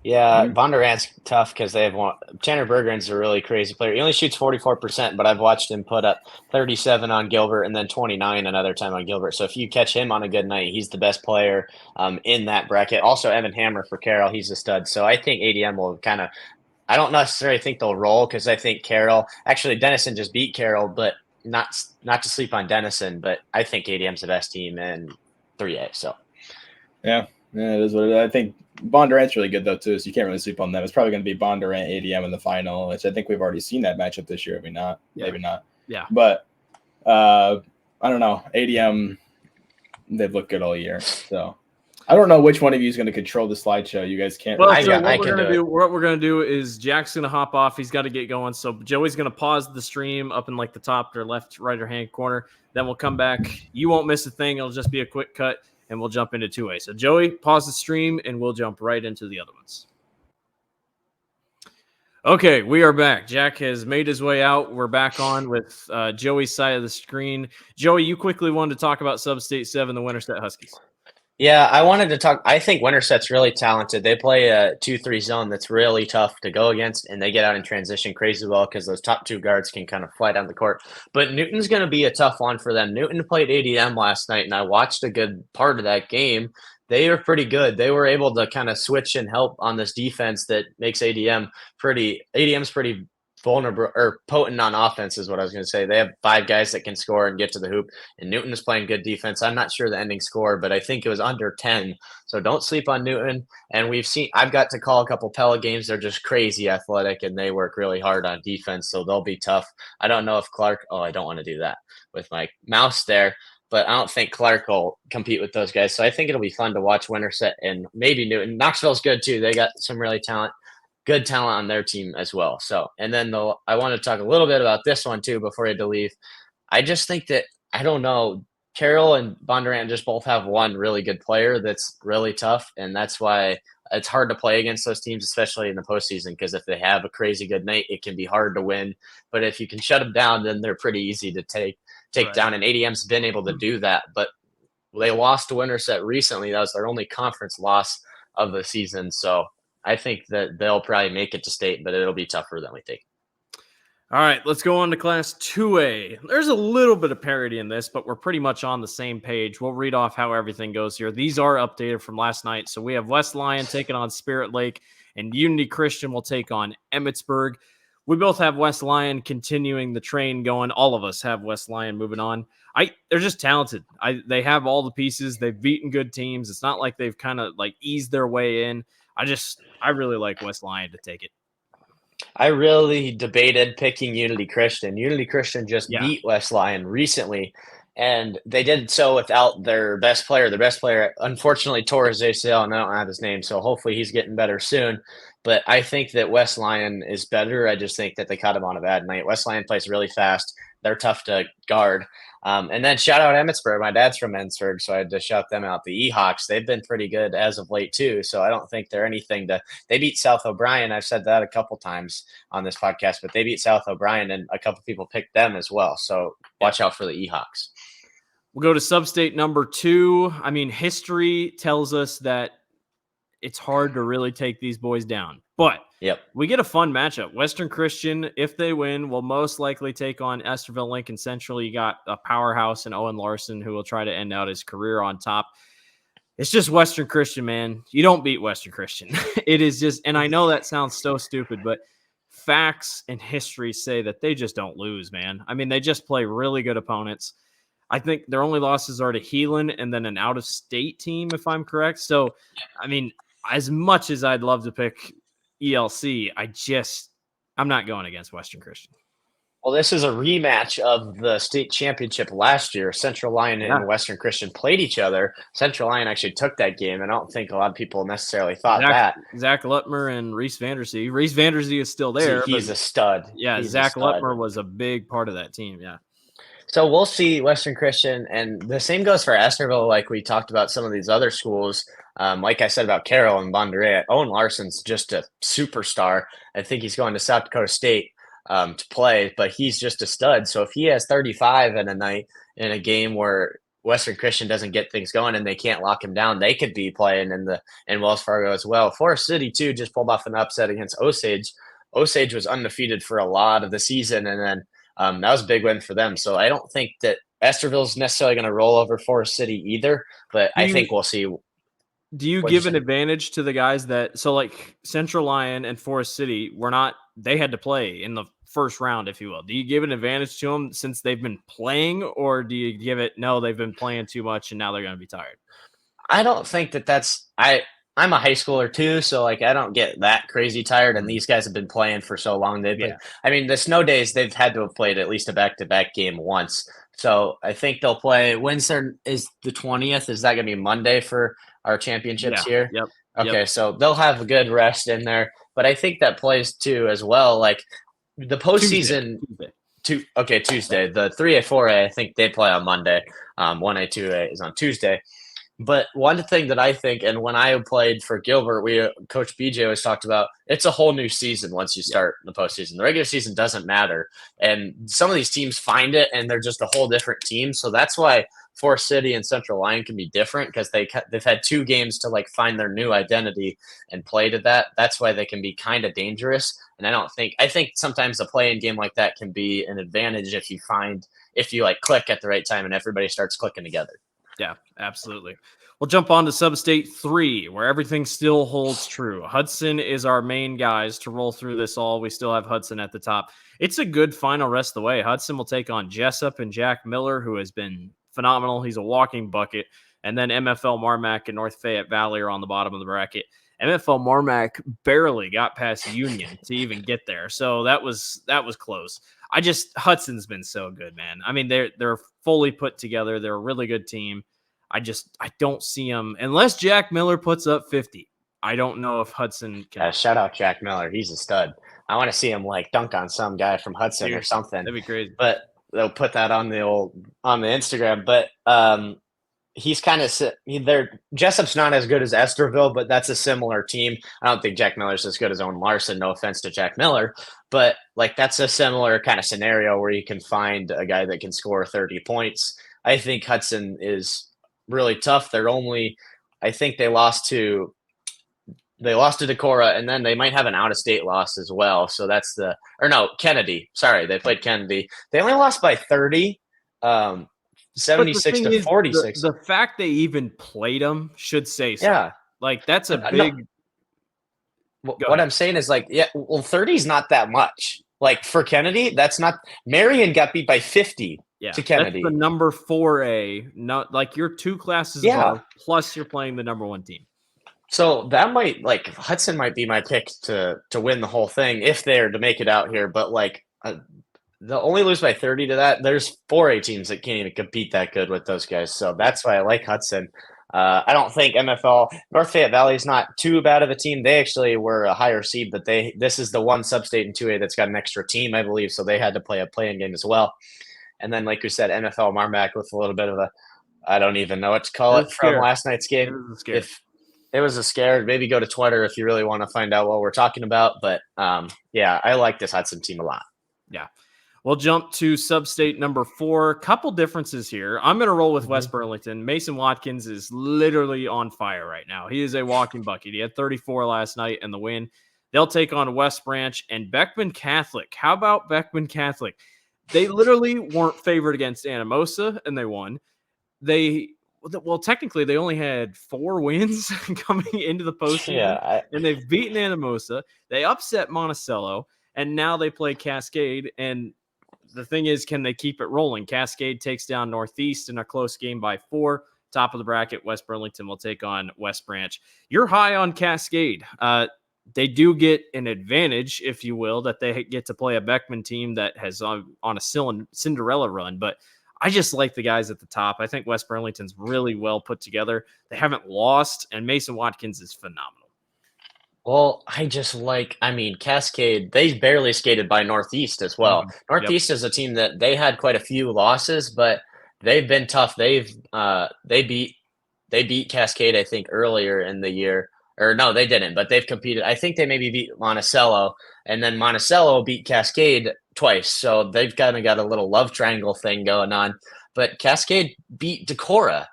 Yeah, Bondurant's tough because they have one. Tanner Bergeron's a really crazy player. He only shoots 44%, but I've watched him put up 37 on Gilbert and then 29 another time on Gilbert. So if you catch him on a good night, he's the best player in that bracket. Also, Evan Hammer for Carroll, he's a stud. So I think ADM will kind of – I don't necessarily think they'll roll because I think Carroll – actually, Denison just beat Carroll, but not to sleep on Denison, but I think ADM's the best team in 3A. So yeah, it is what it is. I think Bondurant's really good, though, too, so you can't really sleep on them. It's probably going to be Bondurant, ADM in the final, which I think we've already seen that matchup this year. Maybe not. Yeah. But I don't know. ADM, they've looked good all year. So I don't know which one of you is going to control the slideshow. You guys can't. Well, what we're going to do is Jack's going to hop off. He's got to get going. So Joey's going to pause the stream up in the top or left, right or hand corner. Then we'll come back. You won't miss a thing. It'll just be a quick cut. And we'll jump into 2A. So, Joey, pause the stream, and we'll jump right into the other ones. Okay, we are back. Jack has made his way out. We're back on with Joey's side of the screen. Joey, you quickly wanted to talk about Substate 7, the Winterset Huskies. Yeah, I wanted to talk. I think Winterset's really talented. They play a 2-3 zone that's really tough to go against, and they get out in transition crazy well because those top two guards can kind of fly down the court. But Newton's going to be a tough one for them. Newton played ADM last night, and I watched a good part of that game. They are pretty good. They were able to kind of switch and help on this defense that makes ADM's pretty vulnerable or potent on offense is what I was going to say. They have 5 guys that can score and get to the hoop, and Newton is playing good defense. I'm not sure the ending score, but I think it was under 10. So don't sleep on Newton. And I've got to call a couple Pella games. They're just crazy athletic, and they work really hard on defense, so they'll be tough. I don't know if Clark. Oh, I don't want to do that with my mouse there. But I don't think Clark will compete with those guys. So I think it'll be fun to watch Winterset and maybe Newton. Knoxville's good too. They got some really good talent on their team as well. So, and then I want to talk a little bit about this one too before I had to leave. I just think that, I don't know, Carroll and Bondurant just both have one really good player that's really tough. And that's why it's hard to play against those teams, especially in the postseason, because if they have a crazy good night, it can be hard to win. But if you can shut them down, then they're pretty easy to take right down. And ADM's been able to do that. But they lost to Winterset recently. That was their only conference loss of the season. So I think that they'll probably make it to state, but it'll be tougher than we think. All right, let's go on to Class 2A. There's a little bit of parity in this, but we're pretty much on the same page. We'll read off how everything goes here. These are updated from last night. So we have West Lyon taking on Spirit Lake, and Unity Christian will take on Emmitsburg. We both have West Lyon continuing the train going. All of us have West Lyon moving on. They're just talented. They have all the pieces. They've beaten good teams. It's not like they've kind of like eased their way in. I really like West Lyon to take it. I really debated picking Unity Christian. Unity Christian just beat West Lyon recently, and they did so without their best player. Their best player, unfortunately, tore his ACL, and I don't have his name, so hopefully he's getting better soon. But I think that West Lyon is better. I just think that they caught him on a bad night. West Lyon plays really fast. They're tough to guard. And then shout out Emmitsburg. My dad's from Emmitsburg, so I had to shout them out. The E-Hawks, they've been pretty good as of late too. So I don't think they're anything to – they beat South O'Brien. I've said that a couple times on this podcast, but they beat South O'Brien, and a couple people picked them as well. So watch out for the E-Hawks. We'll go to Substate number 2. I mean, history tells us that it's hard to really take these boys down. But we get a fun matchup. Western Christian, if they win, will most likely take on Esterville Lincoln Central. You got a powerhouse in Owen Larson who will try to end out his career on top. It's just Western Christian, man. You don't beat Western Christian. It is just, and I know that sounds so stupid, but facts and history say that they just don't lose, man. I mean, they just play really good opponents. I think their only losses are to Heelan and then an out-of-state team, if I'm correct. So, I mean, as much as I'd love to pick ELC, I'm not going against Western Christian. Well, this is a rematch of the state championship last year. Central Lyon and Western Christian played each other. Central Lyon actually took that game, and I don't think a lot of people necessarily thought that. Zach Lutmer and Reese Vandersee. Reese Vandersee is still there. He's a stud. Yeah, Zach Lutmer was a big part of that team, yeah. So we'll see Western Christian, and the same goes for Esterville, like we talked about some of these other schools. Like I said about Carroll and Bondurant, Owen Larson's just a superstar. I think he's going to South Dakota State to play, but he's just a stud. So if he has 35 in a night in a game where Western Christian doesn't get things going and they can't lock him down, they could be playing in Wells Fargo as well. Forest City too just pulled off an upset against Osage. Osage was undefeated for a lot of the season, and then that was a big win for them. So I don't think that Esterville's necessarily going to roll over Forest City either, but I think we'll see. Do you give an advantage to the guys that – so like Central Lyon and Forest City they had to play in the first round, if you will. Do you give an advantage to them since they've been playing, or do you give it, no, they've been playing too much and now they're going to be tired? I don't think that's – I'm a high schooler too, so like I don't get that crazy tired, and these guys have been playing for so long. I mean, the snow days, they've had to have played at least a back-to-back game once. So I think they'll play – Wednesday is the 20th. Is that going to be Monday for our championships here? Yep. Okay, so they'll have a good rest in there. But I think that plays too as well. Like the postseason – Tuesday. The 3A, 4A, I think they play on Monday. 1A, 2A is on Tuesday. But one thing that I think, and when I played for Gilbert, Coach BJ always talked about it's a whole new season once you start the postseason. The regular season doesn't matter, and some of these teams find it, and they're just a whole different team. So that's why Forest City and Central Lyon can be different because they've had 2 games to like find their new identity and play to that. That's why they can be kind of dangerous. And I think sometimes a play-in game like that can be an advantage if you like click at the right time and everybody starts clicking together. Yeah, absolutely. We'll jump on to Substate 3, where everything still holds true. Hudson is our main guys to roll through this all. We still have Hudson at the top. It's a good final rest of the way. Hudson will take on Jessup and Jack Miller, who has been phenomenal. He's a walking bucket. And then MFL Marmac and North Fayette Valley are on the bottom of the bracket. MFL Marmac barely got past Union to even get there. So that was close. Hudson's been so good, man. I mean, they're fully put together. They're a really good team. I don't see them unless Jack Miller puts up 50. I don't know if Hudson can. Shout out Jack Miller. He's a stud. I want to see him like dunk on some guy from Hudson or something. That'd be crazy. But they'll put that on the Instagram. But he's kind of Jessup's not as good as Esterville, but that's a similar team. I don't think Jack Miller's as good as Owen Larson. No offense to Jack Miller, but like that's a similar kind of scenario where you can find a guy that can score 30 points. I think Hudson is really tough. I think they lost to Decorah, and then they might have an out-of-state loss as well. So Kennedy. Sorry, they played Kennedy. They only lost by 30. 76 to 46. The fact they even played them should say so. Yeah. Like that's a big. No. What I'm saying is 30 is not that much. Like for Kennedy, that's not. Marion got beat by 50 to Kennedy. That's the number 4A. Not like you're 2 classes above, plus you're playing the number 1 team. So that Hudson might be my pick to win the whole thing if they're to make it out here. But they'll only lose by 30 to that. There's 4A teams that can't even compete that good with those guys. So that's why I like Hudson. I don't think MFL North Fayette Valley is not too bad of a team. They actually were a higher seed, but this is the one Substate in 2A that's got an extra team, I believe. So they had to play a play-in game as well. And then, like you said, MFL Marmac with a little bit of I don't even know what to call it from last night's game. It was a scare. Maybe go to Twitter if you really want to find out what we're talking about. But I like this Hudson team a lot. Yeah. We'll jump to Substate number 4. Couple differences here. I'm going to roll with West Burlington. Mason Watkins is literally on fire right now. He is a walking bucket. He had 34 last night in the win. They'll take on West Branch and Beckman Catholic. How about Beckman Catholic? They literally weren't favored against Anamosa, and they won. Technically, they only had 4 wins coming into the postseason, and they've beaten Anamosa. They upset Monticello, and now they play Cascade, and the thing is, can they keep it rolling? Cascade takes down Northeast in a close game by 4. Top of the bracket, West Burlington will take on West Branch. You're high on Cascade. They do get an advantage, if you will, that they get to play a Beckman team that has on a Cinderella run. But I just like the guys at the top. I think West Burlington's really well put together. They haven't lost, and Mason Watkins is phenomenal. Well, Cascade, they barely skated by Northeast as well. Northeast is a team that they had quite a few losses, but they've been tough. They beat Cascade, I think, earlier in the year. Or no, they didn't, but they've competed. I think they maybe beat Monticello, and then Monticello beat Cascade twice. So they've kind of got a little love triangle thing going on. But Cascade beat Decorah.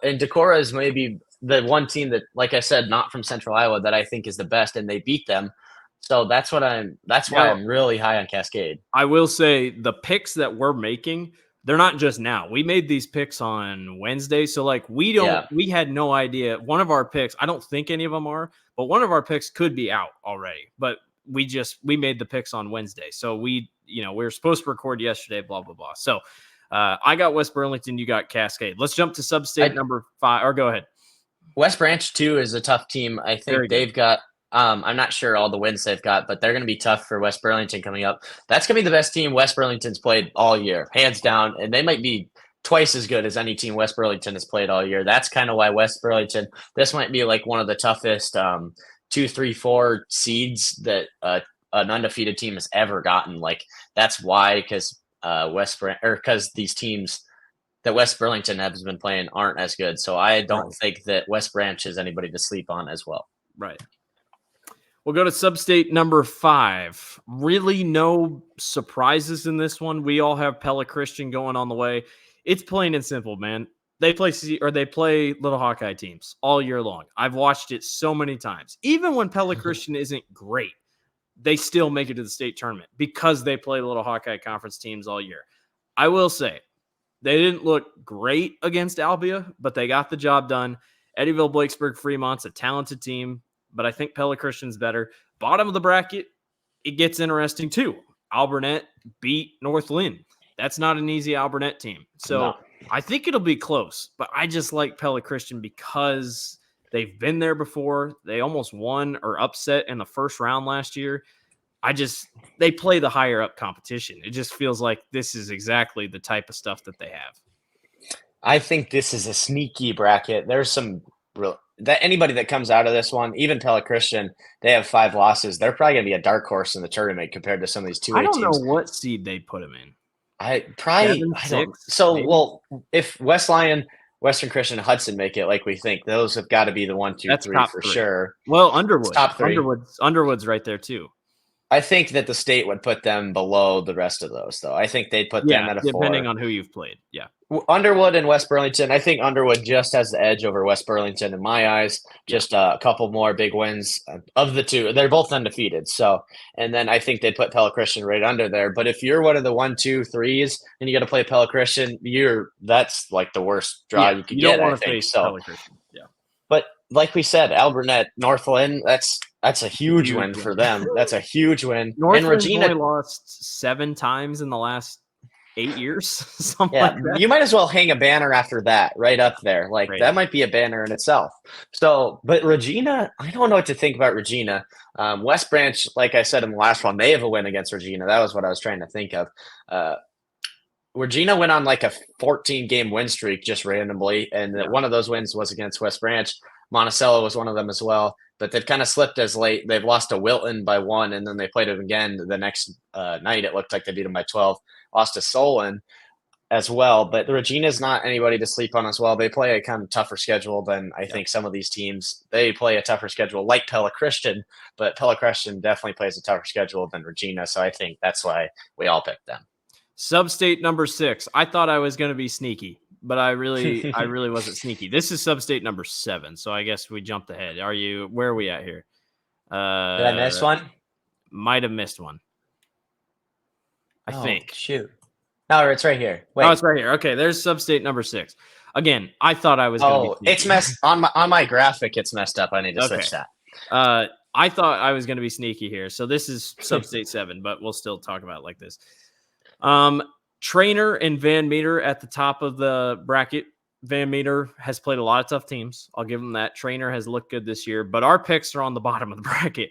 And Decorah is maybe the one team that, like I said, not from Central Iowa, that I think is the best, and they beat them. So that's why I'm really high on Cascade. I will say the picks that we're making, they're not just now. We made these picks on Wednesday. So we had no idea. One of our picks, I don't think any of them are, but one of our picks could be out already, but we made the picks on Wednesday. So we were supposed to record yesterday, blah, blah, blah. So I got West Burlington. You got Cascade. Let's jump to Substate number 5, or go ahead. West Branch, too, is a tough team. I think they've got I'm not sure all the wins they've got, but they're going to be tough for West Burlington coming up. That's going to be the best team West Burlington's played all year, hands down, and they might be twice as good as any team West Burlington has played all year. That's kind of why West Burlington, this might be one of the toughest 2, 3, 4 seeds that an undefeated team has ever gotten. That's why, because these teams that West Burlington has been playing aren't as good. So I don't Right. think that West Branch is anybody to sleep on as well. Right. We'll go to Substate number 5. Really no surprises in this one. We all have Pella Christian going on the way. It's plain and simple, man. They play Little Hawkeye teams all year long. I've watched it so many times. Even when Pella Christian isn't great, they still make it to the state tournament because they play Little Hawkeye Conference teams all year. I will say, they didn't look great against Albia, but they got the job done. Eddyville, Blakesburg, Fremont's a talented team, but I think Pella Christian's better. Bottom of the bracket, it gets interesting too. Alburnett beat North Lynn. That's not an easy Alburnett team. So No. I think it'll be close, but I just like Pella Christian because they've been there before. They almost won or upset in the first round last year. They play the higher up competition. It just feels like this is exactly the type of stuff that they have. I think this is a sneaky bracket. There's some real that anybody that comes out of this one, even Pella Christian, they have 5 losses. They're probably gonna be a dark horse in the tournament compared to some of these 2A I don't teams. know what seed they put them in. I 7, don't. 6, So maybe? well, if West Lyon, Western Christian, and Hudson make it like we think, those have got to be the 1, 2, That's 3 top for 3. sure. Well, Underwood. Top 3. Underwood's right there too. I think that the state would put them below the rest of those, though. I think they'd put them at a 4. Depending on who you've played. Yeah. Underwood and West Burlington. I think Underwood just has the edge over West Burlington in my eyes. Just a couple more big wins of the two. They're both undefeated. So, and then I think they'd put Pella Christian right under there. But if you're one of the 1, 2, 3s and you got to play Pella Christian, that's like the worst draw you could you don't get. I want to think face so. Pella Christian. Yeah. But like we said, Alburnett, Northland, that's a huge win for them. That's a huge win. Northland's and Regina only lost 7 times in the last 8 years. Something yeah, like that. you might as well hang a banner after that right up there. Like Right. that might be a banner in itself. So, but Regina, I don't know what to think about Regina. West Branch, like I said in the last one, they have a win against Regina. That was what I was trying to think of. Regina went on like a 14-game win streak just randomly, and one of those wins was against West Branch. Monticello was one of them as well, but they've kind of slipped as late. They've lost to Wilton by 1, and then they played it again the next night. It looked like they beat them by 12. Lost to Solon as well, but the Regina's not anybody to sleep on as well. They play a kind of tougher schedule than I think some of these teams. They play a tougher schedule like Pella Christian, but Pella Christian definitely plays a tougher schedule than Regina, so I think that's why we all picked them. Substate number 6. I thought I was going to be sneaky, but I really wasn't sneaky. This is Substate number 7, so I guess we jumped ahead. Where are we at here? Did I miss one? Might have missed one. I think. Shoot. No, it's right here. Wait. Oh, it's right here. Okay, there's Substate number 6. Again, I thought I was going to be sneaky. It's messed on my graphic. It's messed up. I need to switch that. I thought I was going to be sneaky here. So this is Substate 7, but we'll still talk about it like this. Trainer and Van Meter at the top of the bracket. Van Meter has played a lot of tough teams. I'll give them that. Trainer has looked good this year, but our picks are on the bottom of the bracket.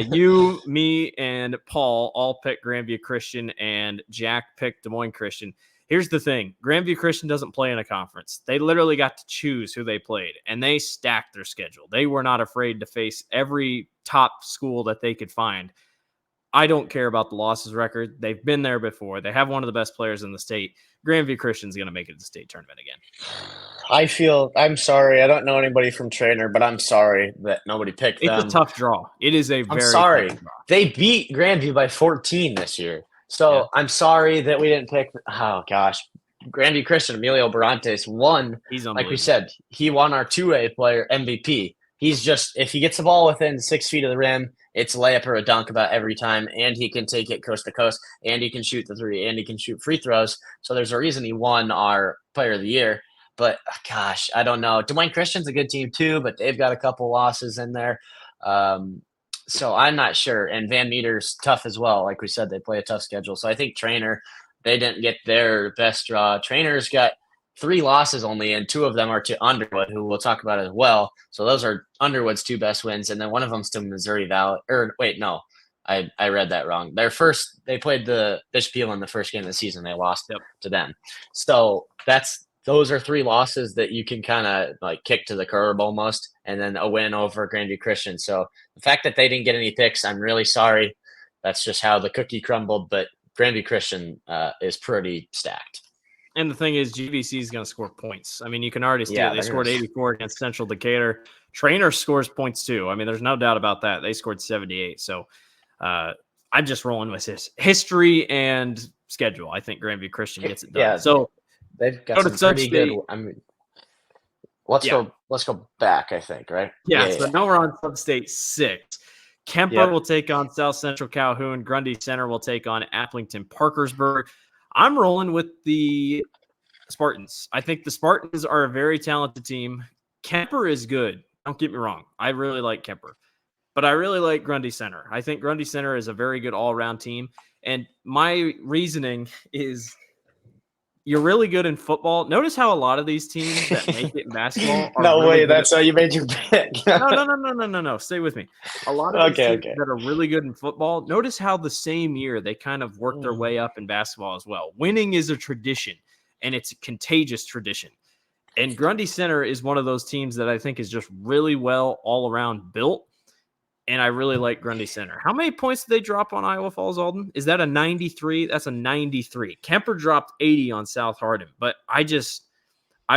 You, me, and Paul all picked Grandview Christian, and Jack picked Des Moines Christian. Here's the thing. Grandview Christian doesn't play in a conference. They literally got to choose who they played, and they stacked their schedule. They were not afraid to face every top school that they could find. I don't care about the losses record. They've been there before. They have one of the best players in the state. Grandview Christian's going to make it to the state tournament again. I'm sorry. I don't know anybody from Trainer, but I'm sorry that nobody picked them. It's a tough draw. It is a very sorry. tough draw. They beat Grandview by 14 this year. So I'm sorry that we didn't pick. Oh, gosh. Grandview Christian, Emilio Barantes won. He's like we said, he won our 2A player MVP. He's just, if he gets the ball within 6 feet of the rim, it's a layup or a dunk about every time, and he can take it coast to coast, and he can shoot the 3, and he can shoot free throws. So there's a reason he won our player of the year. But, gosh, I don't know. Des Moines Christian's a good team too, but they've got a couple losses in there. So I'm not sure. And Van Meter's tough as well. Like we said, they play a tough schedule. So I think Trainer, they didn't get their best draw. Trainer's got 3 losses only, and 2 of them are to Underwood, who we'll talk about as well. So those are Underwood's 2 best wins, and then one of them's to Missouri Valley. Or wait, no, I read that wrong. They played the Bishop Hill in the first game of the season. They lost to them. So those are 3 losses that you can kind of like kick to the curb almost, and then a win over Grandview Christian. So the fact that they didn't get any picks, I'm really sorry. That's just how the cookie crumbled. But Grandview Christian is pretty stacked. And the thing is, GVC is going to score points. I mean, you can already see it. They scored 84 against Central Decatur. Trainer scores points too. I mean, there's no doubt about that. They scored 78. So I'm just rolling with his history and schedule. I think Grandview Christian gets it done. Yeah, so they've got some pretty good. I mean, let's go back. I think right. So now we're on Substate 6. Kemper will take on South Central Calhoun. Grundy Center will take on Applington Parkersburg. I'm rolling with the Spartans. I think the Spartans are a very talented team. Kemper is good. Don't get me wrong. I really like Kemper. But I really like Grundy Center. I think Grundy Center is a very good all-around team. And my reasoning is you're really good in football. Notice how a lot of these teams that make it in basketball are no really way. That's how you made your pick. No. Stay with me. A lot of these teams that are really good in football, notice how the same year they kind of work their way up in basketball as well. Winning is a tradition, and it's a contagious tradition. And Grundy Center is one of those teams that I think is just really well all around built. And I really like Grundy Center. How many points did they drop on Iowa Falls, Alden? Is that a 93? That's a 93. Kemper dropped 80 on South Hardin. But I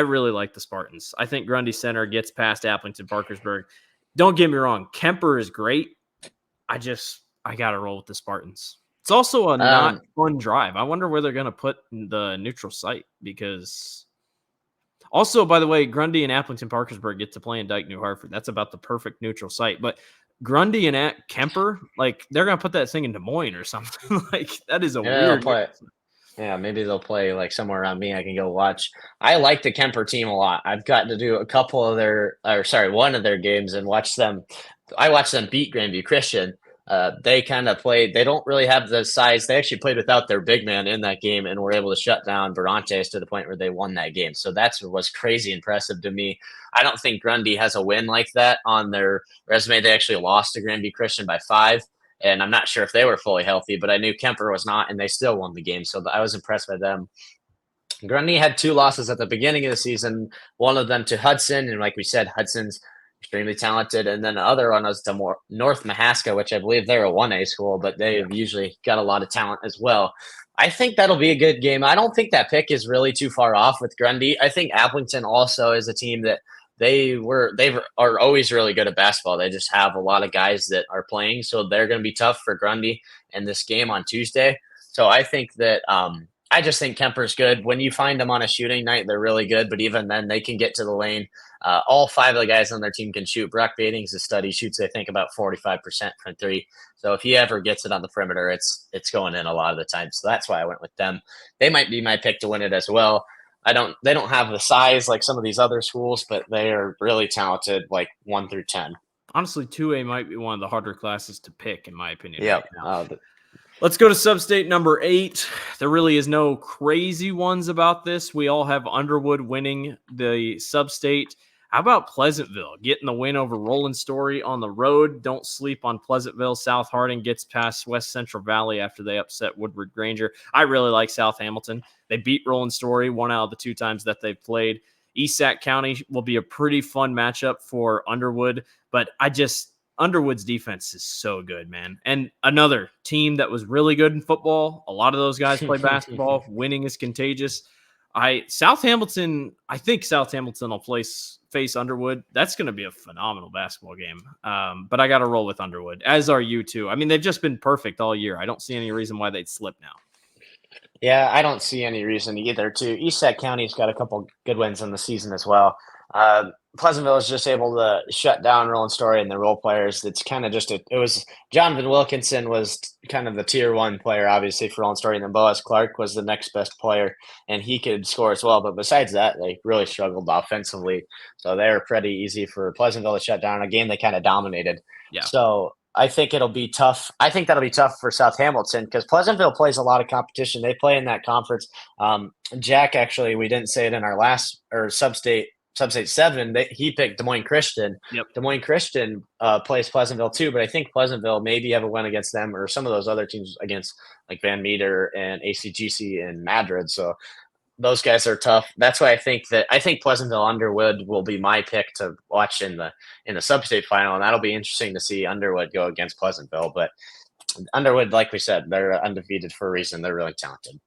really like the Spartans. I think Grundy Center gets past Applington Parkersburg. Don't get me wrong. Kemper is great. I got to roll with the Spartans. It's also a not fun drive. I wonder where they're going to put the neutral site because also, by the way, Grundy and Applington Parkersburg get to play in Dike New Hartford. That's about the perfect neutral site. But Grundy and Kemper, like they're going to put that thing in Des Moines or something. Like that is a weird. Yeah, maybe they'll play like somewhere around me. I can go watch. I like the Kemper team a lot. I've gotten to do one of their games and watch them. I watched them beat Grandview Christian. They kind of played. They don't really have the size. They actually played without their big man in that game and were able to shut down Barantes to the point where they won that game. So that's what was crazy impressive to me. I don't think Grundy has a win like that on their resume. They actually lost to Grandview Christian by 5. And I'm not sure if they were fully healthy, but I knew Kemper was not, and they still won the game. So I was impressed by them. Grundy had 2 losses at the beginning of the season, one of them to Hudson. And like we said, Hudson's extremely talented. And then the other one was to North Mahaska, which I believe they're a 1A school, but they've usually got a lot of talent as well. I think that'll be a good game. I don't think that pick is really too far off with Grundy. I think Applington also is a team that they are always really good at basketball. They just have a lot of guys that are playing, so they're going to be tough for Grundy in this game on Tuesday. So I think that I just think Kemper's good. When you find them on a shooting night, they're really good, but even then they can get to the lane. All 5 of the guys on their team can shoot. Brock Bating's a stud. He shoots, I think, about 45% from 3. So if he ever gets it on the perimeter, it's going in a lot of the time. So that's why I went with them. They might be my pick to win it as well. They don't have the size like some of these other schools, but they are really talented, like 1 through 10. Honestly, 2A might be one of the harder classes to pick, in my opinion. Yeah. Right now. Let's go to Substate number 8. There really is no crazy ones about this. We all have Underwood winning the Substate. How about Pleasantville getting the win over Roland Story on the road? Don't sleep on Pleasantville. South Hardin gets past West Central Valley after they upset Woodward Granger. I really like South Hamilton. They beat Roland Story 1 out of the 2 times that they've played. East Sac County will be a pretty fun matchup for Underwood, but Underwood's defense is so good, man. And another team that was really good in football. A lot of those guys play basketball. Winning is contagious. I think South Hamilton will face Underwood. That's going to be a phenomenal basketball game. But I got to roll with Underwood, as are you too. I mean, they've just been perfect all year. I don't see any reason why they'd slip now. Yeah, I don't see any reason either, too. East Sac County's got a couple good wins in the season as well. Pleasantville is just able to shut down Roland Story and the role players. It's kind of Jonathan Wilkinson was kind of the tier 1 player, obviously, for Roland Story, and then Boaz Clark was the next best player, and he could score as well. But besides that, they really struggled offensively. So they were pretty easy for Pleasantville to shut down a game they kind of dominated. Yeah. So I think it'll be tough. I think that'll be tough for South Hamilton because Pleasantville plays a lot of competition. They play in that conference. Jack, actually, we didn't say it in our last Substate 7, he picked Des Moines Christian. Yep. Des Moines Christian plays Pleasantville too, but I think Pleasantville maybe have a win against them or some of those other teams against like Van Meter and ACGC and Madrid. So those guys are tough. That's why I think Pleasantville Underwood will be my pick to watch in the Substate final, and that'll be interesting to see Underwood go against Pleasantville. But Underwood, like we said, they're undefeated for a reason. They're really talented.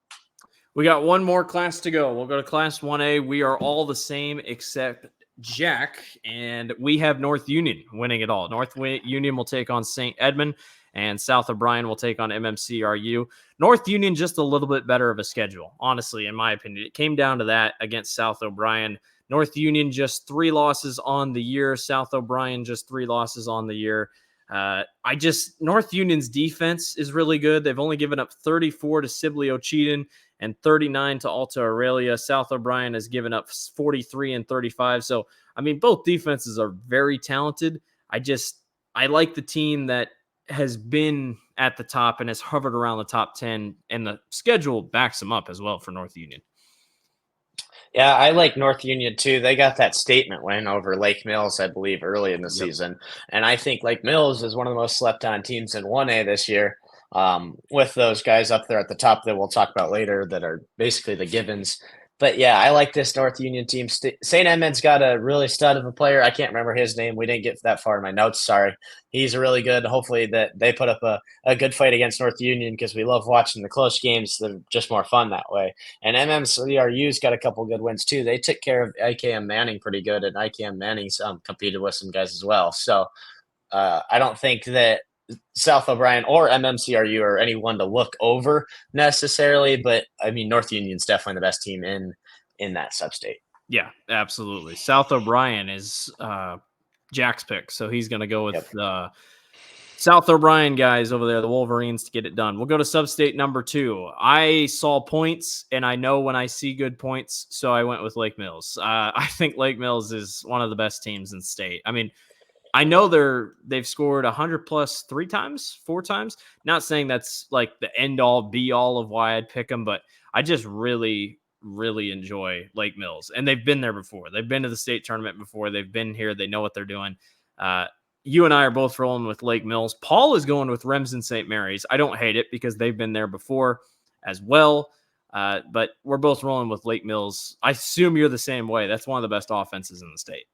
We got one more class to go. We'll go to Class 1A. We are all the same except Jack, and we have North Union winning it all. North Union will take on St. Edmund, and South O'Brien will take on MMCRU. North Union just a little bit better of a schedule, honestly, in my opinion. It came down to that against South O'Brien. North Union just 3 losses on the year. South O'Brien just 3 losses on the year. North Union's defense is really good. They've only given up 34 to Sibley Ocheyedan and 39 to Alta Aurelia. South O'Brien has given up 43 and 35. So, I mean, both defenses are very talented. I like the team that has been at the top and has hovered around the top 10, and the schedule backs them up as well for North Union. Yeah, I like North Union too. They got that statement win over Lake Mills, I believe, early in the season. And I think Lake Mills is one of the most slept on teams in 1A this year. With those guys up there at the top that we'll talk about later that are basically the givens. But yeah, I like this North Union team. St. Edmund's got a really stud of a player. I can't remember his name. We didn't get that far in my notes. Sorry. He's really good. Hopefully that they put up a good fight against North Union because we love watching the close games. They're just more fun that way. And MMCRU's got a couple good wins too. They took care of IKM Manning pretty good, and IKM Manning's competed with some guys as well. So I don't think that South O'Brien or MMCRU are anyone to look over necessarily, but I mean, North Union's definitely the best team in that Substate. Yeah, absolutely. South O'Brien is Jack's pick, so he's going to go with South O'Brien guys over there, the Wolverines, to get it done. We'll go to Substate number 2. I saw points, and I know when I see good points, so I went with Lake Mills. I think Lake Mills is one of the best teams in state. I mean, I know they've scored 100 plus 4 times. Not saying that's like the end all be all of why I'd pick them, but I just really, really enjoy Lake Mills. And they've been there before. They've been to the state tournament before. They've been here. They know what they're doing. You and I are both rolling with Lake Mills. Paul is going with Remsen St. Mary's. I don't hate it because they've been there before as well. But we're both rolling with Lake Mills. I assume you're the same way. That's one of the best offenses in the state.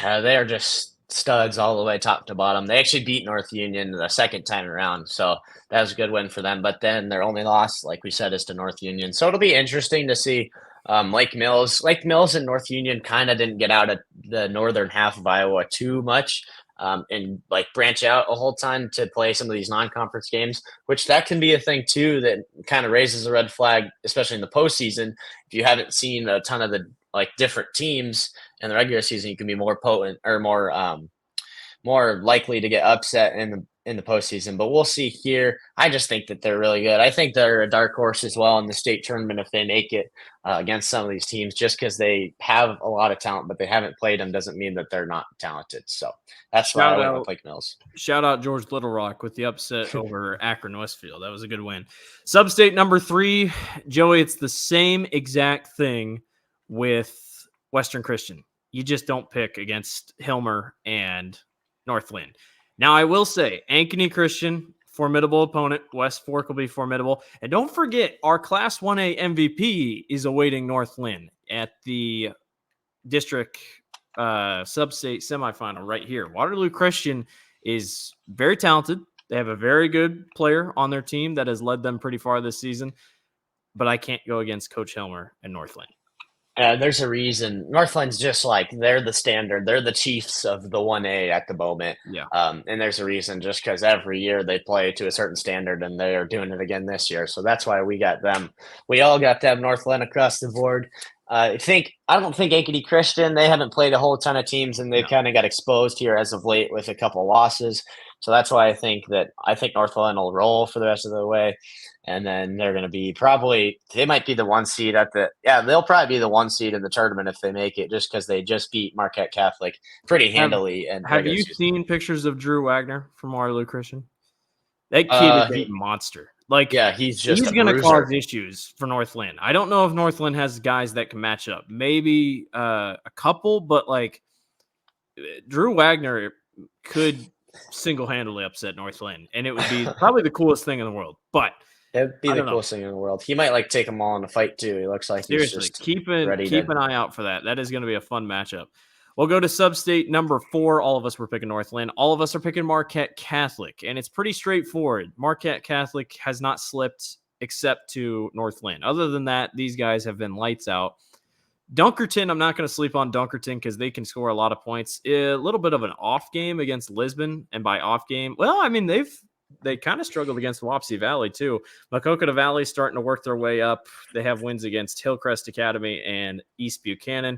Yeah, they are just studs all the way top to bottom. They actually beat North Union the second time around, so that was a good win for them. But then their only loss, like we said, is to North Union. So it'll be interesting to see Lake Mills. Lake Mills and North Union kind of didn't get out of the northern half of Iowa too much and like branch out a whole ton to play some of these non-conference games, which that can be a thing too that kind of raises a red flag, especially in the postseason. If you haven't seen a ton of the like different teams in the regular season, you can be more potent or more likely to get upset in the postseason. But we'll see here. I just think that they're really good. I think they're a dark horse as well in the state tournament if they make it against some of these teams. Just because they have a lot of talent, but they haven't played them doesn't mean that they're not talented. So that's why I went with Lake Mills. Shout out George Little Rock with the upset over Akron Westfield. That was a good win. Substate number 3, Joey. It's the same exact thing with Western Christian. You just don't pick against Hilmer and North Lynn. Now, I will say, Ankeny Christian, formidable opponent. West Fork will be formidable. And don't forget, our Class 1A MVP is awaiting North Lynn at the district Substate semifinal right here. Waterloo Christian is very talented. They have a very good player on their team that has led them pretty far this season. But I can't go against Coach Hilmer and North Lynn. There's a reason. Northland's just like they're the standard. They're the Chiefs of the 1A at the moment. Yeah. And there's a reason just because every year they play to a certain standard and they are doing it again this year. So that's why we got them. We all got them Northland across the board. I don't think Ankeny Christian, they haven't played a whole ton of teams and they kind of got exposed here as of late with a couple losses. So that's why I think Northland will roll for the rest of the way. And then they're going to be they might be the 1 seed they'll probably be the 1 seed in the tournament if they make it, just because they just beat Marquette Catholic pretty handily. Have you seen pictures of Drew Wagner from Waterloo Christian? That kid is a monster. Like, yeah, he's going to cause issues for Northland. I don't know if Northland has guys that can match up. Maybe a couple, but like Drew Wagner could single-handedly upset Northland, and it would be probably the coolest thing in the world. But it'd be the coolest thing in the world. He might like take them all in a fight too. He looks like seriously. He's just keep an eye out for that. That is going to be a fun matchup. We'll go to Substate number 4. All of us were picking Northland. All of us are picking Marquette Catholic, and it's pretty straightforward. Marquette Catholic has not slipped except to Northland. Other than that, these guys have been lights out. Dunkerton, I'm not going to sleep on Dunkerton because they can score a lot of points. A little bit of an off game against Lisbon, and by off game, well, I mean they kind of struggled against Wapsie Valley too. Makokata Valley starting to work their way up. They have wins against Hillcrest Academy and East Buchanan,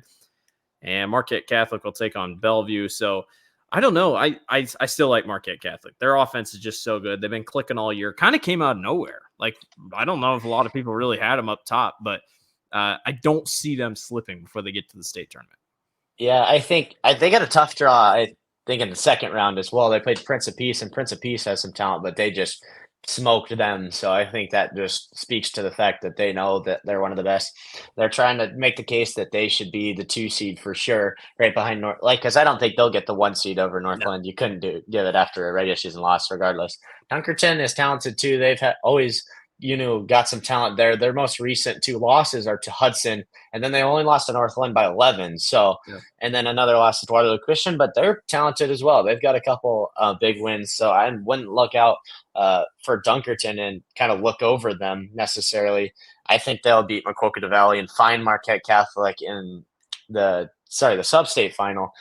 and Marquette Catholic will take on Bellevue. So I don't know. I still like Marquette Catholic. Their offense is just so good. They've been clicking all year. Kind of came out of nowhere. Like I don't know if a lot of people really had them up top, but I don't see them slipping before they get to the state tournament. Yeah, I think they got a tough draw. I think in the second round as well. They played Prince of Peace, and Prince of Peace has some talent, but they just smoked them. So I think that just speaks to the fact that they know that they're one of the best. They're trying to make the case that they should be the 2 seed for sure, right behind North. Like, because I don't think they'll get the 1 seed over Northland. No. You couldn't give it after a regular season loss, regardless. Dunkerton is talented too. They've always got some talent there. Their most recent 2 losses are to Hudson, and then they only lost to Northland by 11. So, and then another loss to Waterloo Christian, but they're talented as well. They've got a couple big wins. So I wouldn't look out for Dunkerton and kind of look over them necessarily. I think they'll beat Makokata Valley and find Marquette Catholic in the Substate final,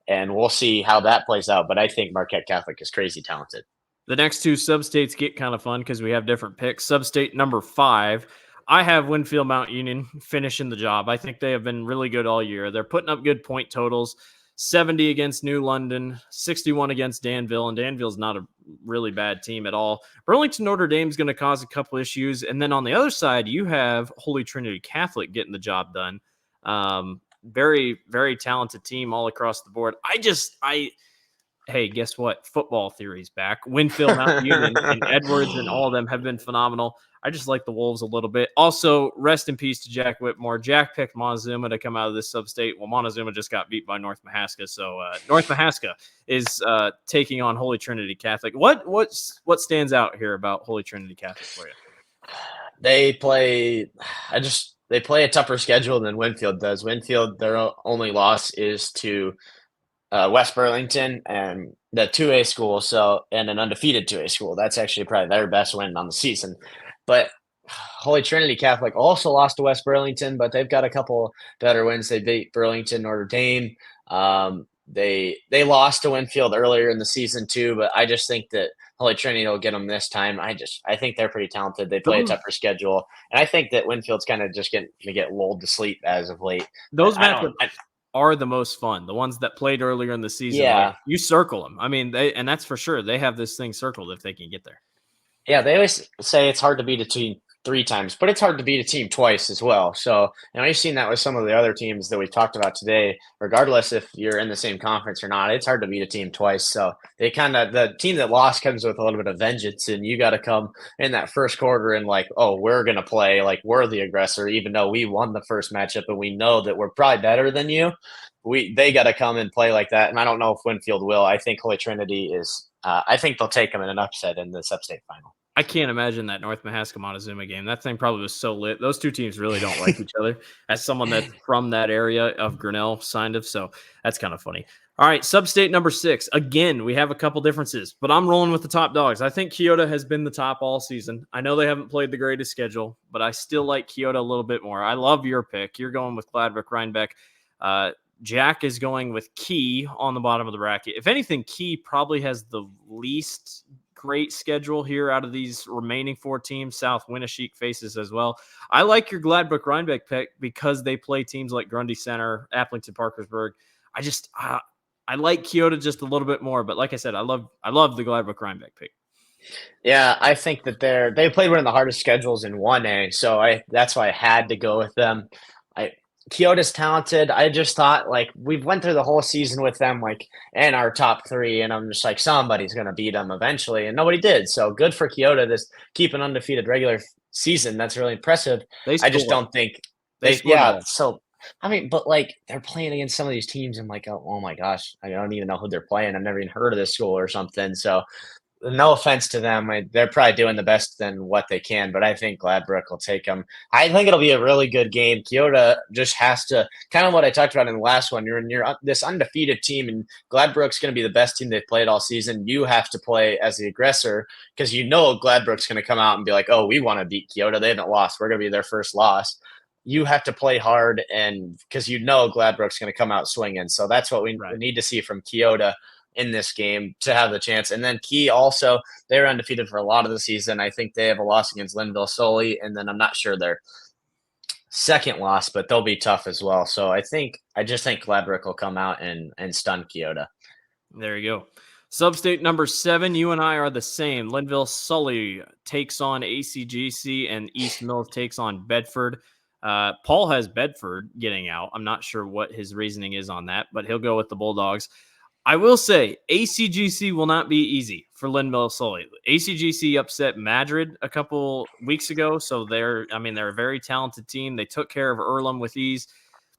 and we'll see how that plays out. But I think Marquette Catholic is crazy talented. The next 2 substates get kind of fun because we have different picks. Substate number 5, I have Winfield Mount Union finishing the job. I think they have been really good all year. They're putting up good point totals. 70 against New London, 61 against Danville, and Danville's not a really bad team at all. Burlington Notre Dame's going to cause a couple issues. And then on the other side, you have Holy Trinity Catholic getting the job done. Very, very talented team all across the board. Hey, guess what? Football theory's back. Winfield, Mount Union, and Edwards and all of them have been phenomenal. I just like the Wolves a little bit. Also, rest in peace to Jack Whitmore. Jack picked Montezuma to come out of this sub-state. Well, Montezuma just got beat by North Mahaska. So North Mahaska is taking on Holy Trinity Catholic. What stands out here about Holy Trinity Catholic for you? They play a tougher schedule than Winfield does. Winfield, their only loss is to West Burlington and the 2A school, and an undefeated 2A school. That's actually probably their best win on the season. But Holy Trinity Catholic also lost to West Burlington, but they've got a couple better wins. They beat Burlington, Notre Dame. They lost to Winfield earlier in the season too, but I just think that Holy Trinity will get them this time. I think they're pretty talented. They play a tougher schedule, and I think that Winfield's kind of just going to get lulled to sleep as of late. Those matchups are the most fun. The ones that played earlier in the season. Yeah. Like, you circle them. I mean, and that's for sure. They have this thing circled if they can get there. Yeah, they always say it's hard to beat a team 3 times, but it's hard to beat a team twice as well. So, you've seen that with some of the other teams that we've talked about today, regardless if you're in the same conference or not. It's hard to beat a team twice. So the team that lost comes with a little bit of vengeance, and you got to come in that first quarter and we're going to play like we're the aggressor, even though we won the first matchup and we know that we're probably better than you. They got to come and play like that. And I don't know if Winfield will. I think Holy Trinity is, I think they'll take them in an upset in the Substate final. I can't imagine that North Mahaska Montezuma game. That thing probably was so lit. Those 2 teams really don't like each other. As someone that's from that area of Grinnell, kind of. So that's kind of funny. All right, Substate number 6. Again, we have a couple differences, but I'm rolling with the top dogs. I think Keota has been the top all season. I know they haven't played the greatest schedule, but I still like Keota a little bit more. I love your pick. You're going with Gladbrook Rhinebeck. Jack is going with Key on the bottom of the bracket. If anything, Key probably has the least great schedule here out of these remaining 4 teams. South Winneshiek faces as well. I like your Gladbrook Rhinebeck pick because they play teams like Grundy Center, Applington Parkersburg. I like Keota just a little bit more, but like I said, I love the Gladbrook Rhinebeck pick. Yeah, I think that they played one of the hardest schedules in 1A, so that's why I had to go with them. Keota's talented. I just thought we went through the whole season with them in our top 3, and I'm just somebody's going to beat them eventually, and nobody did. So good for Keota to keep an undefeated regular season. That's really impressive. I just don't think So but they're playing against some of these teams and oh my gosh, I don't even know who they're playing. I've never even heard of this school or something. So no offense to them, they're probably doing the best than what they can, but I think Gladbrook will take them. I think it'll be a really good game. Kyoto just has to kind of what I talked about in the last one. You're this undefeated team, and Gladbrook's going to be the best team they've played all season. You have to play as the aggressor because you know Gladbrook's going to come out and be like, "Oh, we want to beat Kyoto. They haven't lost. We're going to be their first loss." You have to play hard, and because you know Gladbrook's going to come out swinging. So that's what we need to see from Kyoto in this game to have the chance. And then Key also, they're undefeated for a lot of the season. I think they have a loss against Linville solely, and then I'm not sure their second loss, but they'll be tough as well. So I just think Gladbrook will come out and stun Kyoto. There you go. Substate number 7, you and I are the same. Linville Sully takes on ACGC, and East Mills takes on Bedford. Paul has Bedford getting out. I'm not sure what his reasoning is on that, but he'll go with the Bulldogs. I will say ACGC will not be easy for Linville Sully. ACGC upset Madrid a couple weeks ago, so they're a very talented team. They took care of Earlham with ease.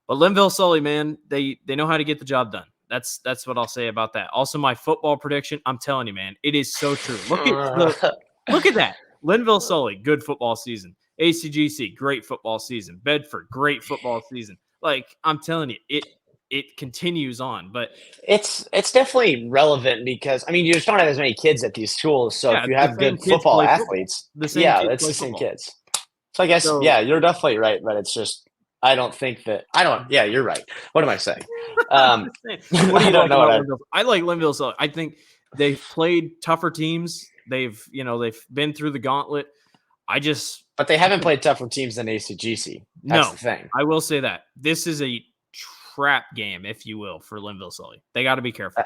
But Linville Sully, man, they know how to get the job done. That's what I'll say about that. Also, my football prediction, I'm telling you, man, it is so true. Look at that. Linville Sully, good football season. ACGC, great football season. Bedford, great football season. Like, I'm telling you, it continues on, but it's definitely relevant because you just don't have as many kids at these schools. So if you have good football athletes, it's the same kids. So I guess you're definitely right, but it's just you're right. What am I saying? What do you like about Linville? I like Linville. So I think they've played tougher teams. They've been through the gauntlet. But they haven't played tougher teams than ACGC. That's the thing. I will say that this is a trap game, if you will, for Linville Sully. They got to be careful.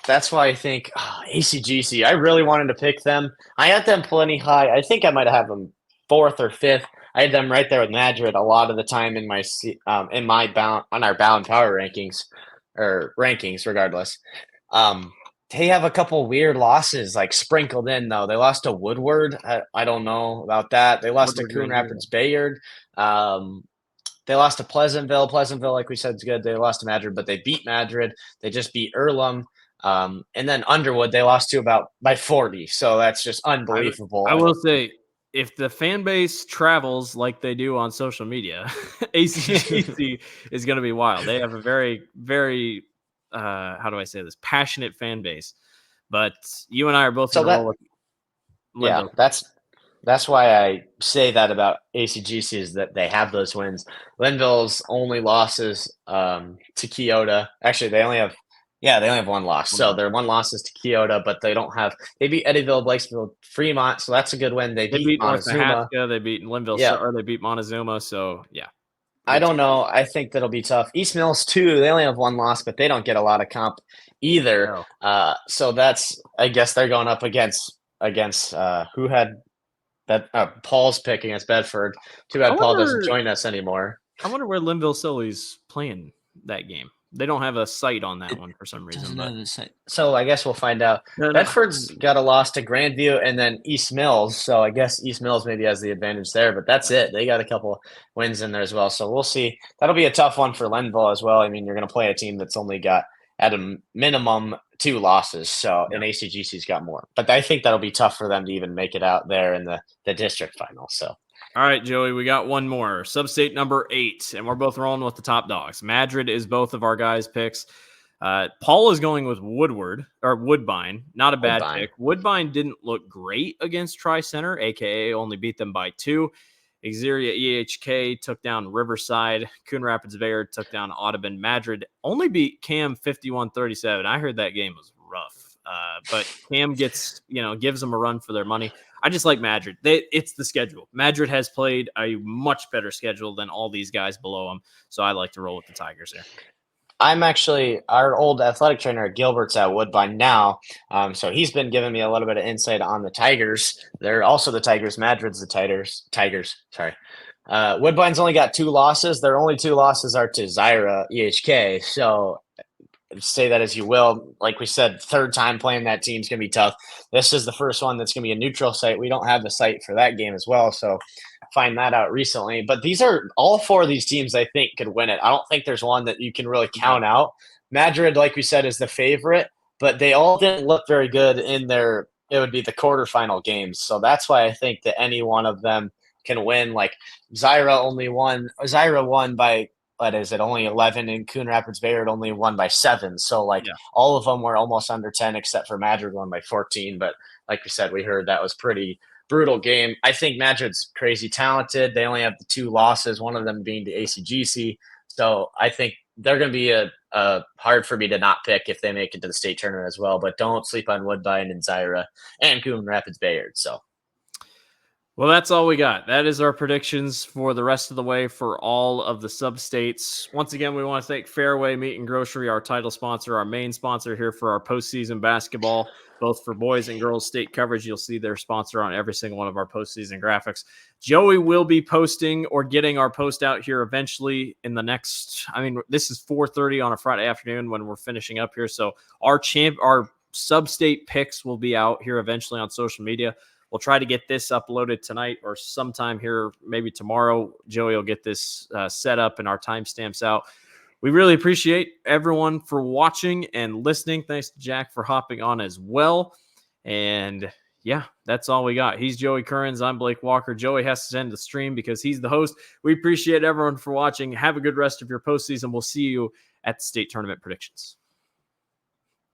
That's why I think ACGC. I really wanted to pick them. I had them plenty high. I think I might have them 4th or 5th. I had them right there with Madrid a lot of the time in my on our Bound Power rankings regardless. They have a couple weird losses like sprinkled in though. They lost to Woodward. I don't know about that. They lost to Coon Rapids Bayard. They lost to Pleasantville. Pleasantville, like we said, is good. They lost to Madrid, but they beat Madrid. They just beat Earlham. And then Underwood, they lost to by 40. So that's just unbelievable. I will say, if the fan base travels like they do on social media, ACGC is going to be wild. They have a very, very, how do I say this, passionate fan base. But you and I are both that's why I say that about ACGC is that they have those wins. Linville's only losses to Kyoto. Actually, they only have one loss. So their one loss is to Kyoto, but they beat Eddyville, Blakesville, Fremont, so that's a good win. They beat Montezuma. They beat Linville, or they beat Montezuma, so yeah. I don't know. I think that'll be tough. East Mills too. They only have one loss, but they don't get a lot of comp either. No. So that's, I guess they're going up against who had that Paul's pick against Bedford. Too bad Paul doesn't join us anymore. I wonder where Linville Sully's playing that game. They don't have a site on that one for some reason. So I guess we'll find out. Bedford's got a loss to Grandview and then East Mills. So I guess East Mills maybe has the advantage there, but that's it. They got a couple wins in there as well. So we'll see. That'll be a tough one for Linville as well. You're going to play a team that's only got at a minimum 2 losses. So and ACGC's got more. But I think that'll be tough for them to even make it out there in the district final. So. All right, Joey, we got one more. Substate number 8, and we're both rolling with the top dogs. Madrid is both of our guys' picks. Paul is going with Woodbine. Not a bad pick. Woodbine didn't look great against Tri-Center, a.k.a. only beat them by 2. Xeria EHK took down Riverside. Coon Rapids Bayard took down Audubon. Madrid only beat Cam 51-37. I heard that game was rough. But Cam gives them a run for their money. I just like Madrid. It's the schedule. Madrid has played a much better schedule than all these guys below them, so I like to roll with the Tigers here. I'm actually our old athletic trainer at Gilbert's at Woodbine now, so he's been giving me a little bit of insight on the Tigers. They're also the Tigers. Madrid's the Tigers. Sorry. Woodbine's only got 2 losses. Their only 2 losses are to Xeria EHK, so say that as you will. Like we said, 3rd time playing that team is going to be tough. This is the first one that's going to be a neutral site. We don't have the site for that game as well, so find that out recently. But these are all 4 of these teams I think could win it. I don't think there's one that you can really count out. Madrid, like we said, is the favorite, but they all didn't look very good in their it would be the quarterfinal games. So that's why I think that any one of them can win. Like Zyra won by, what is it, only 11, and Coon Rapids Bayard only won by 7. So like Yeah. all of them were almost under 10 except for Madrid won by 14. But like we said, we heard that was pretty brutal game. I think Madrid's crazy talented. They only have the 2 losses, one of them being the ACGC. So I think they're going to be a hard for me to not pick if they make it to the state tournament as well. But don't sleep on Woodbine and Zyra and Coon Rapids Bayard. So, well, that's all we got. That is our predictions for the rest of the way for all of the sub-states. Once again, we want to thank Fairway Meat and Grocery, our title sponsor, our main sponsor here for our postseason basketball, both for boys and girls state coverage. You'll see their sponsor on every single one of our postseason graphics. Joey will be posting or getting our post out here eventually in the next, this is 4:30 on a Friday afternoon when we're finishing up here. So our sub-state picks will be out here eventually on social media. We'll try to get this uploaded tonight or sometime here, maybe tomorrow. Joey will get this set up and our timestamps out. We really appreciate everyone for watching and listening. Thanks to Jack for hopping on as well. And yeah, that's all we got. He's Joey Currens. I'm Blake Walker. Joey has to end the stream because he's the host. We appreciate everyone for watching. Have a good rest of your postseason. We'll see you at the state tournament predictions.